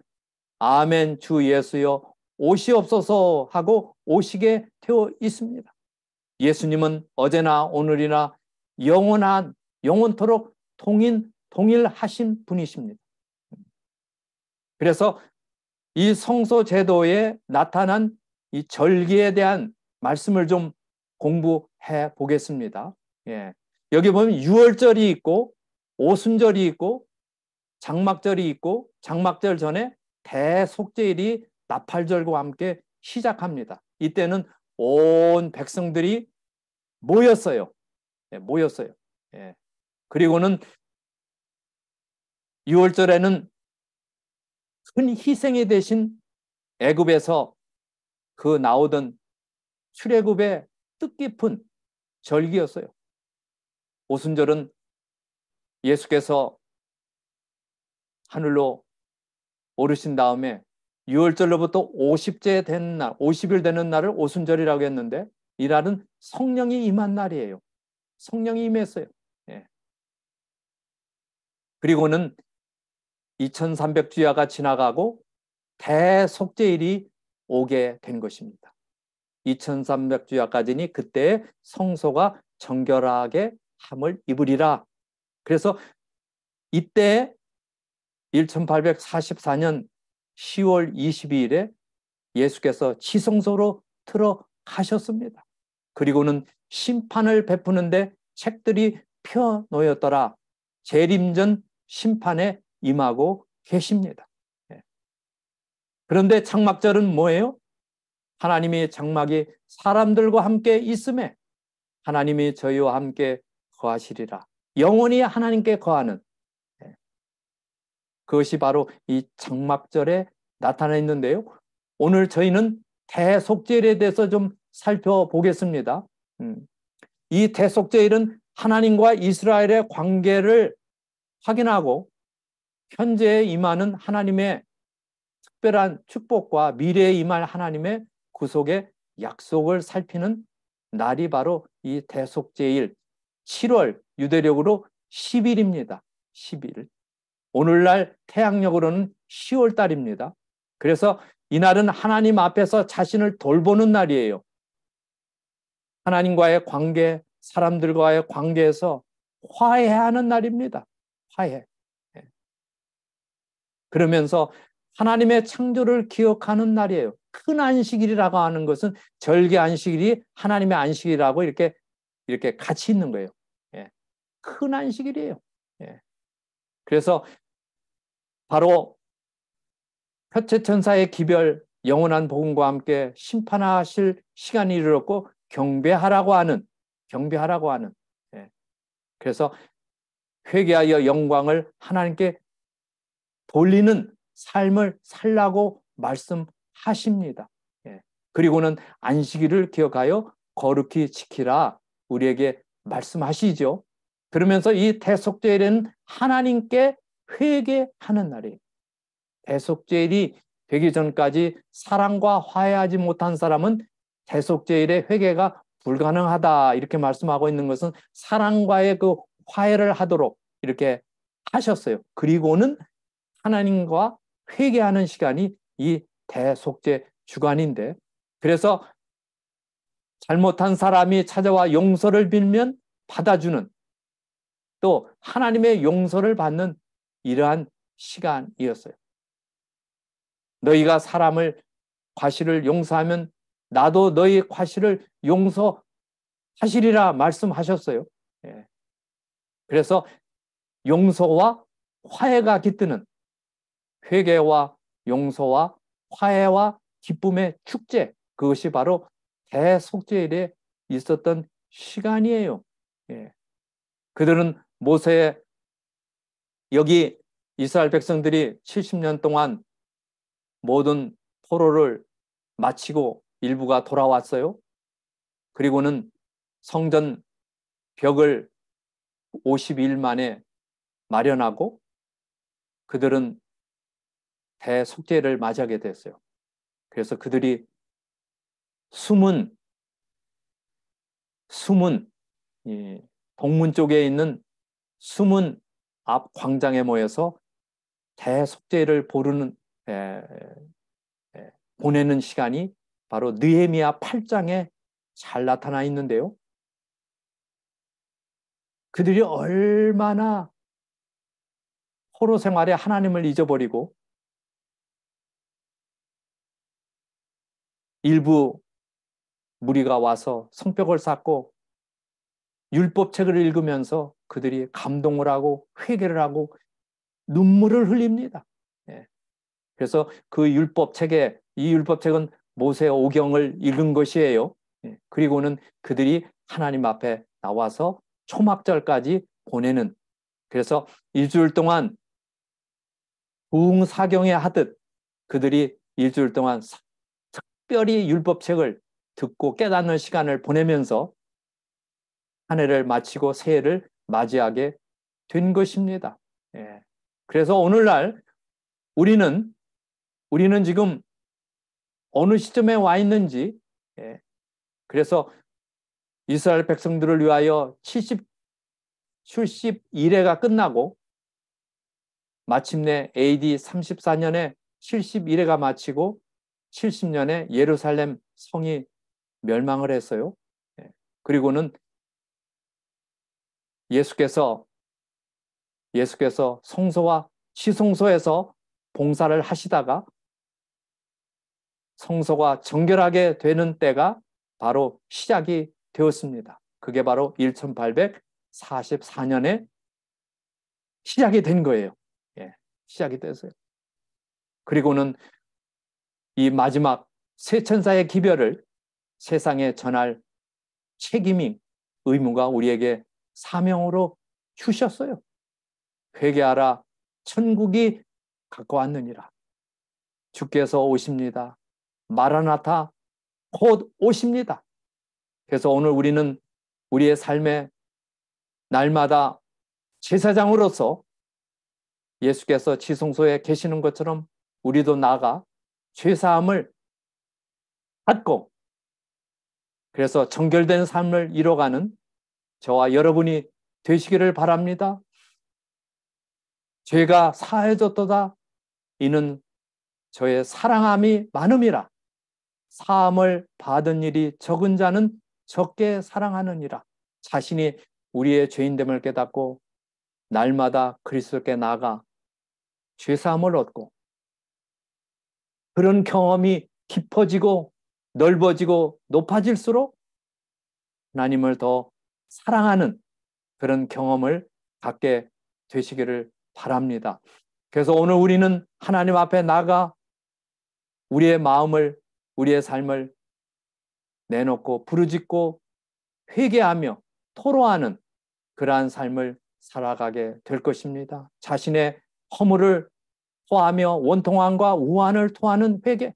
Speaker 1: 아멘 주 예수여 오시옵소서 하고 오시게 되어 있습니다. 예수님은 어제나 오늘이나 영원토록 동일하신 분이십니다. 그래서 이 성소 제도에 나타난 이 절기에 대한 말씀을 좀 공부해 보겠습니다. 여기 보면 유월절이 있고 오순절이 있고 장막절이 있고 장막절 전에 대속죄일이 나팔절과 함께 시작합니다. 이때는 온 백성들이 모였어요. 그리고는 6월절에는 큰 희생이 되신 애굽에서 그 나오던 출애굽의 뜻깊은 절기였어요. 오순절은 예수께서 하늘로 오르신 다음에 6월절로부터 50째 되는 날, 50일 되는 날을 오순절이라고 했는데 이 날은 성령이 임한 날이에요. 성령이 임했어요. 그리고는 2300주야가 지나가고 대속죄일이 오게 된 것입니다. 2300주야까지니 그때 성소가 정결하게 함을 입으리라. 그래서 이때 1844년 10월 22일에 예수께서 지성소로 들어가셨습니다. 그리고는 심판을 베푸는데 책들이 펴놓였더라. 재림전 심판에 임하고 계십니다. 그런데 장막절은 뭐예요? 하나님의 장막이 사람들과 함께 있음에 하나님이 저희와 함께 거하시리라. 영원히 하나님께 거하는 그것이 바로 이 장막절에 나타나 있는데요. 오늘 저희는 대속죄일에 대해서 좀 살펴보겠습니다. 이 대속죄일은 하나님과 이스라엘의 관계를 확인하고 현재에 임하는 하나님의 특별한 축복과 미래에 임할 하나님의 구속의 약속을 살피는 날이 바로 이 대속죄일 7월 유대력으로 10일입니다. 10일. 오늘날 태양력으로는 10월 달입니다. 그래서 이날은 하나님 앞에서 자신을 돌보는 날이에요. 하나님과의 관계, 사람들과의 관계에서 화해하는 날입니다. 화해. 그러면서 하나님의 창조를 기억하는 날이에요. 큰 안식일이라고 하는 것은 절기 안식일이 하나님의 안식일이라고 이렇게 같이 있는 거예요. 큰 안식일이에요. 그래서 바로 표체천사의 기별, 영원한 복음과 함께 심판하실 시간이 이르렀고 경배하라고 하는 그래서 회개하여 영광을 하나님께 돌리는 삶을 살라고 말씀하십니다. 그리고는 안식일을 기억하여 거룩히 지키라 우리에게 말씀하시죠. 그러면서 이 대속죄일은 하나님께 회개하는 날이에요. 대속죄일이 되기 전까지 사랑과 화해하지 못한 사람은 대속죄일의 회개가 불가능하다 이렇게 말씀하고 있는 것은 사랑과의 그 화해를 하도록 이렇게 하셨어요. 그리고는 하나님과 회개하는 시간이 이 대속죄 주간인데, 그래서 잘못한 사람이 찾아와 용서를 빌면 받아주는, 또 하나님의 용서를 받는 이러한 시간이었어요. 너희가 사람을 과실을 용서하면 나도 너희 과실을 용서하시리라 말씀하셨어요. 예. 그래서 용서와 화해가 깃드는, 회개와 용서와 화해와 기쁨의 축제, 그것이 바로 대속죄일에 있었던 시간이에요. 예. 그들은 모세의, 여기 이스라엘 백성들이 70년 동안 모든 포로를 마치고 일부가 돌아왔어요. 그리고는 성전 벽을 50일 만에 마련하고 그들은 대속죄를 맞이하게 됐어요. 그래서 그들이 숨은 동문 쪽에 있는 숨은 앞 광장에 모여서 대속죄를 보내는 시간이 바로 느헤미야 8장에 잘 나타나 있는데요. 그들이 얼마나 포로 생활에 하나님을 잊어버리고 일부 무리가 와서 성벽을 쌓고 율법책을 읽으면서 그들이 감동을 하고 회개를 하고 눈물을 흘립니다. 그래서 그 율법책에, 이 율법책은 모세 오경을 읽은 것이에요. 그리고는 그들이 하나님 앞에 나와서 초막절까지 보내는, 그래서 일주일 동안 부흥사경에 하듯 그들이 일주일 동안 특별히 율법책을 듣고 깨닫는 시간을 보내면서 한 해를 마치고 새해를 맞이하게 된 것입니다. 그래서 오늘날 우리는 지금 어느 시점에 와 있는지, 그래서 이스라엘 백성들을 위하여 71회가 끝나고 마침내 AD 34년에 71회가 마치고 70년에 예루살렘 성이 멸망을 했어요. 그리고는 예수께서 성소와 시성소에서 봉사를 하시다가 성소가 정결하게 되는 때가 바로 시작이 되었습니다. 그게 바로 1844년에 시작이 된 거예요. 시작이 됐어요. 그리고는 이 마지막 세 천사의 기별을 세상에 전할 책임이, 의무가 우리에게 사명으로 주셨어요. 회개하라, 천국이 가까웠느니라. 주께서 오십니다. 마라나타, 곧 오십니다. 그래서 오늘 우리는 우리의 삶의 날마다 제사장으로서 예수께서 지성소에 계시는 것처럼 우리도 나아가 죄사함을 받고, 그래서 정결된 삶을 이뤄가는 저와 여러분이 되시기를 바랍니다. 죄가 사해졌도다. 이는 저의 사랑함이 많음이라. 사함을 받은 일이 적은 자는 적게 사랑하느니라. 자신이 우리의 죄인됨을 깨닫고 날마다 그리스도께 나아가 죄사함을 얻고, 그런 경험이 깊어지고 넓어지고 높아질수록 하나님을 더 사랑하는 그런 경험을 갖게 되시기를 바랍니다. 그래서 오늘 우리는 하나님 앞에 나가 우리의 마음을, 우리의 삶을 내놓고 부르짖고 회개하며 토로하는 그러한 삶을 살아가게 될 것입니다. 자신의 허물을 토하며 원통함과 우환을 토하는 회개.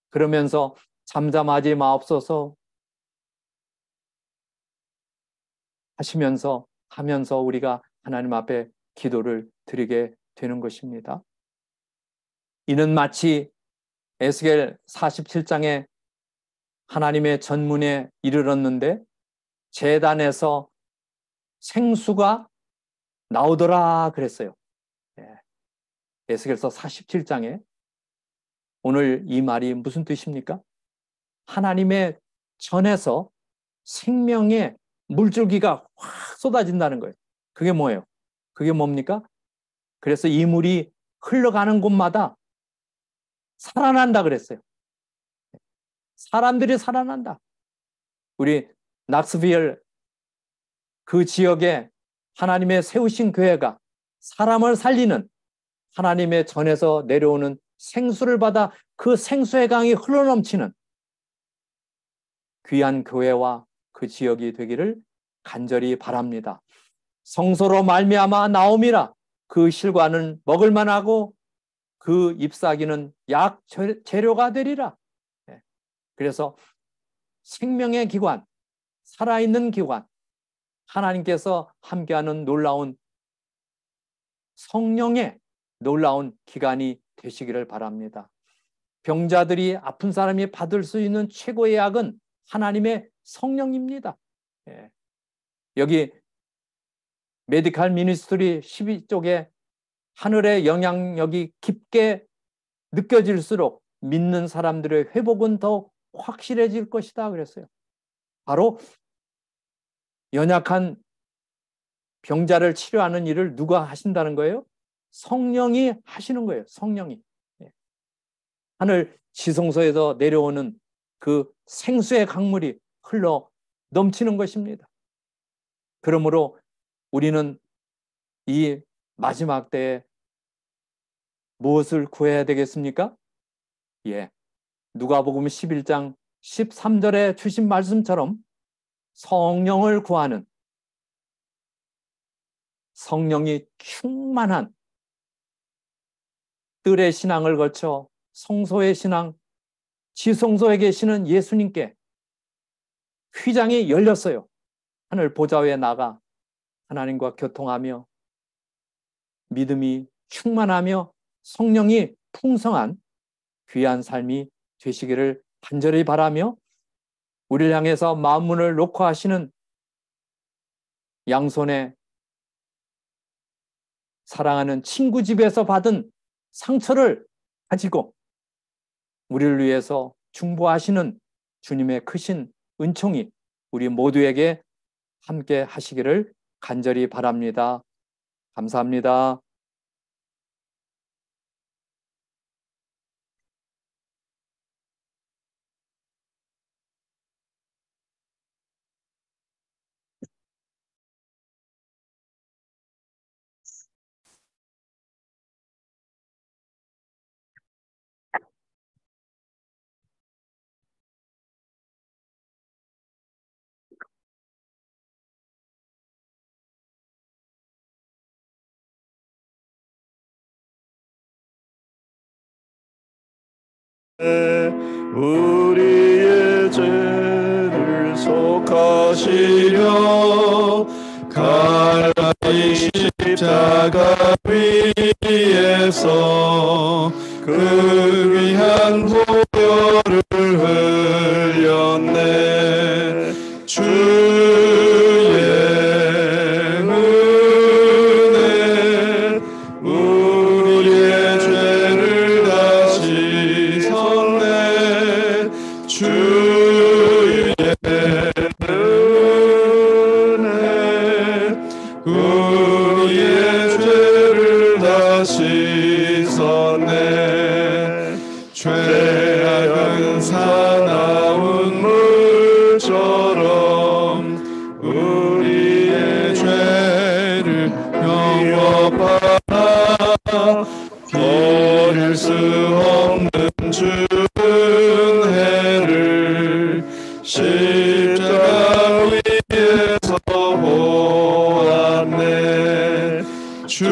Speaker 1: 그러면서 잠잠하지 마옵소서 하면서 우리가 하나님 앞에 기도를 드리게 되는 것입니다. 이는 마치 에스겔 47장에 하나님의 전문에 이르렀는데 제단에서 생수가 나오더라 그랬어요. 에스겔서 47장에. 오늘 이 말이 무슨 뜻입니까? 하나님의 전에서 생명의 물줄기가 확 쏟아진다는 거예요. 그게 뭐예요? 그게 뭡니까? 그래서 이 물이 흘러가는 곳마다 살아난다 그랬어요. 사람들이 살아난다. 우리 낙스비엘 그 지역에 하나님의 세우신 교회가 사람을 살리는 하나님의 전에서 내려오는 생수를 받아 그 생수의 강이 흘러넘치는 귀한 교회와 그 지역이 되기를 간절히 바랍니다. 성소로 말미암아 나옴이라. 그 실과는 먹을 만하고 그 잎사귀는 약 재료가 되리라. 그래서 생명의 기관, 살아있는 기관, 하나님께서 함께하는 놀라운 성령의 놀라운 기간이 되시기를 바랍니다. 병자들이, 아픈 사람이 받을 수 있는 최고의 약은 하나님의 성령입니다. 여기 메디칼 미니스트리 12쪽에 하늘의 영향력이 깊게 느껴질수록 믿는 사람들의 회복은 더 확실해질 것이다 그랬어요. 바로 연약한 병자를 치료하는 일을 누가 하신다는 거예요? 성령이 하시는 거예요. 성령이. 하늘 지성소에서 내려오는 그 생수의 강물이 흘러 넘치는 것입니다. 그러므로 우리는 이 마지막 때에 무엇을 구해야 되겠습니까? 누가복음 11장 13절에 주신 말씀처럼 성령을 구하는, 성령이 충만한 뜰의 신앙을 거쳐 성소의 신앙, 지성소에 계시는 예수님께 휘장이 열렸어요. 하늘 보좌에 나가 하나님과 교통하며 믿음이 충만하며 성령이 풍성한 귀한 삶이 되시기를 간절히 바라며, 우리를 향해서 마음문을 놓고 하시는 양손에 사랑하는 친구 집에서 받은 상처를 가지고 우리를 위해서 중보하시는 주님의 크신 은총이 우리 모두에게 함께 하시기를 간절히 바랍니다. 감사합니다.
Speaker 2: 우리의 죄를 속하시려 갈라디 십자가 위에서 그 귀한 보혈을 흘렸네. 주의 은혜 우리의 죄를 다 씻었네. 주의 은혜 우리의 죄를 다 씻었네. 죄악은 사나운 물처럼 우리의 죄를 영업하라. 버릴 수 없는 주은혜를 십자가 위에서 보았네. 주의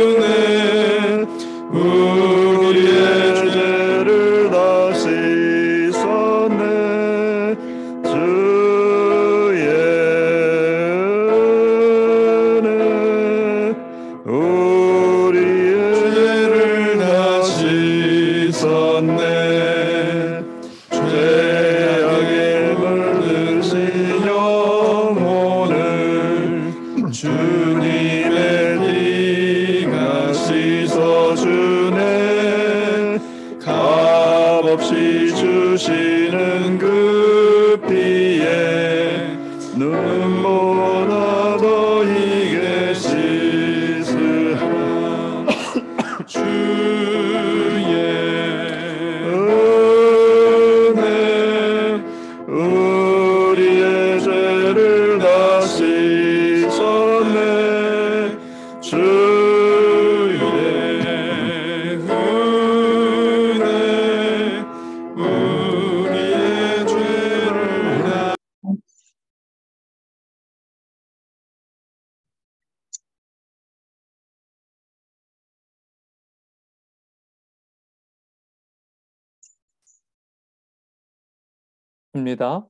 Speaker 2: 은혜 우리의 죄를 다 씻었네. 주의 은혜 우리의 죄를 다 씻었네. 죄악의 물
Speaker 3: 우리의 죄를 다 씻었네. 주의 은혜 우리의 죄를 다
Speaker 1: 입니다.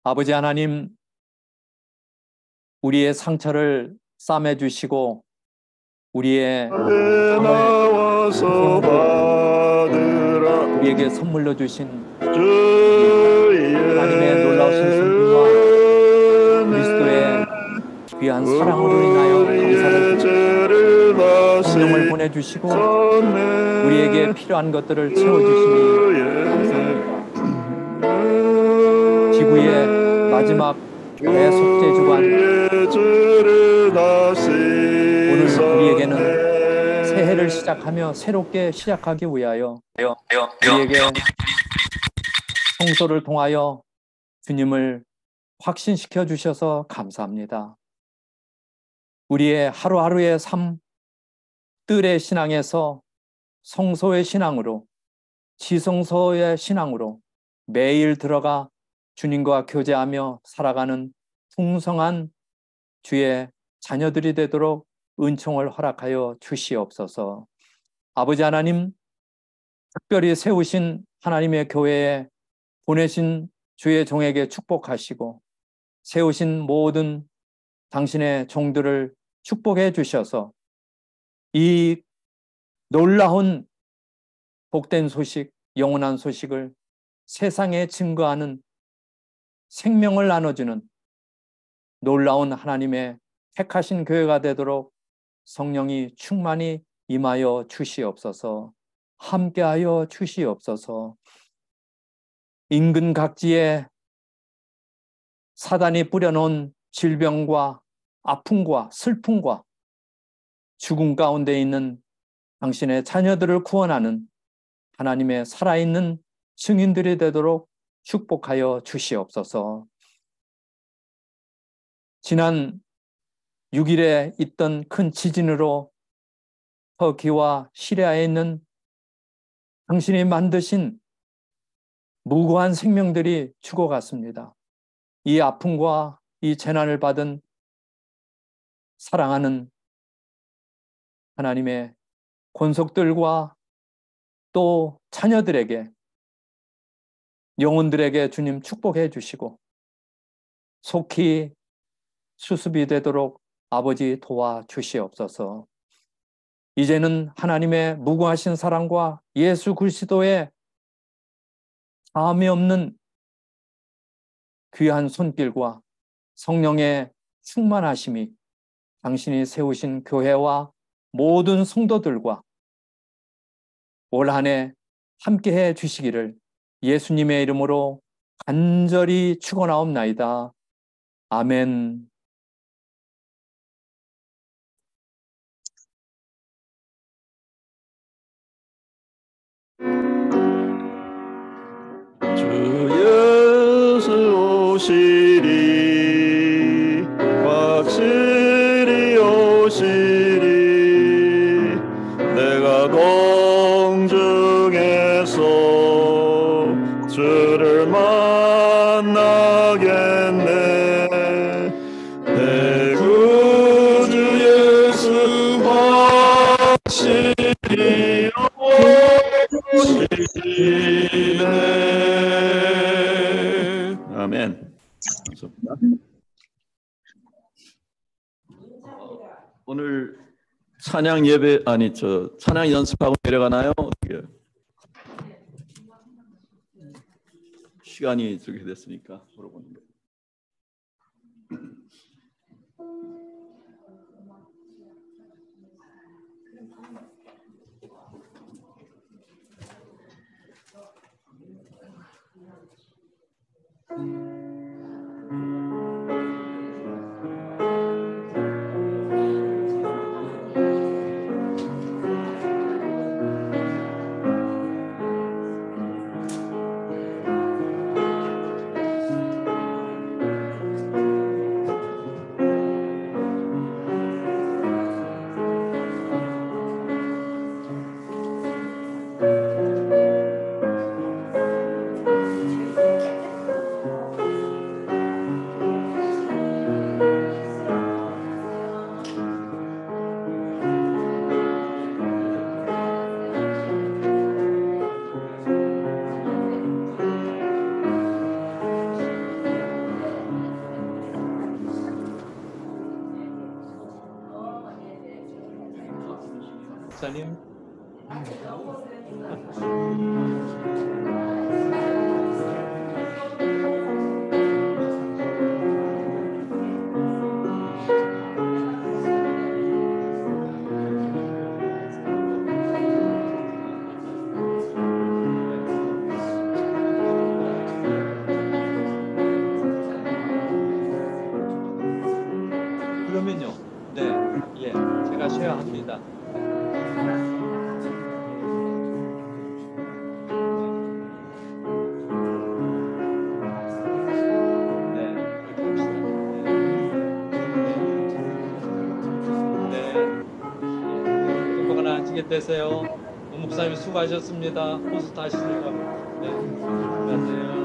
Speaker 1: 아버지 하나님, 우리의 상처를 싸매 주시고 우리의
Speaker 3: 나와서 받으라.
Speaker 1: 우리에게 선물로 주신
Speaker 3: 주의
Speaker 1: 하나님의 놀라우신 성품과 그리스도의 귀한 사랑으로 인하여 감사를 드립니다. 성령을 보내주시고 우리에게 필요한 것들을 채워주시니 감사합니다. 지구의 마지막 교회 속죄 주간, 오늘 우리에게는 새해를 시작하며 새롭게 시작하기 위하여 우리에게 성소를 통하여 주님을 확신시켜 주셔서 감사합니다. 우리의 하루하루의 삶, 뜰의 신앙에서 성소의 신앙으로, 지성소의 신앙으로 매일 들어가 주님과 교제하며 살아가는 풍성한 주의 자녀들이 되도록 은총을 허락하여 주시옵소서. 아버지 하나님, 특별히 세우신 하나님의 교회에 보내신 주의 종에게 축복하시고 세우신 모든 당신의 종들을 축복해 주셔서 이 놀라운 복된 소식, 영원한 소식을 세상에 증거하는 생명을 나눠주는 놀라운 하나님의 택하신 교회가 되도록 성령이 충만히 임하여 주시옵소서. 함께하여 주시옵소서. 인근 각지에 사단이 뿌려놓은 질병과 아픔과 슬픔과 죽음 가운데 있는 당신의 자녀들을 구원하는 하나님의 살아있는 증인들이 되도록 축복하여 주시옵소서. 지난 6일에 있던 큰 지진으로 터키와 시리아에 있는 당신이 만드신 무고한 생명들이 죽어갔습니다. 이 아픔과 이 재난을 받은 사랑하는 하나님의 권속들과 또 자녀들에게, 영혼들에게 주님 축복해 주시고 속히 수습이 되도록 아버지 도와주시옵소서. 이제는 하나님의 무궁하신 사랑과 예수 그리스도의 다함이 없는 귀한 손길과 성령의 충만하심이 당신이 세우신 교회와 모든 성도들과 올 한 해 함께해 주시기를 예수님의 이름으로 간절히 축원하옵나이다. 아멘.
Speaker 3: 주 예수 오시리 확실히 오시리 내가 공중에서 주를 만나겠네 내 구주 예수 확실히 오시네. 아멘. 감사합니다.
Speaker 2: 오늘 찬양 예배 찬양 연습하고 내려가나요? 어떻게? 시간이 저렇게 됐으니까 물어보는 거예요.
Speaker 1: 목사님. 그러면요. 네, 예, 제가 쉬어야 합니다. 네, 그렇게 합시다. 네, 네, 행복한 안식일 되세요. 목사님 수고하셨습니다. 호스트 하시는 거. 네, 안녕하세요.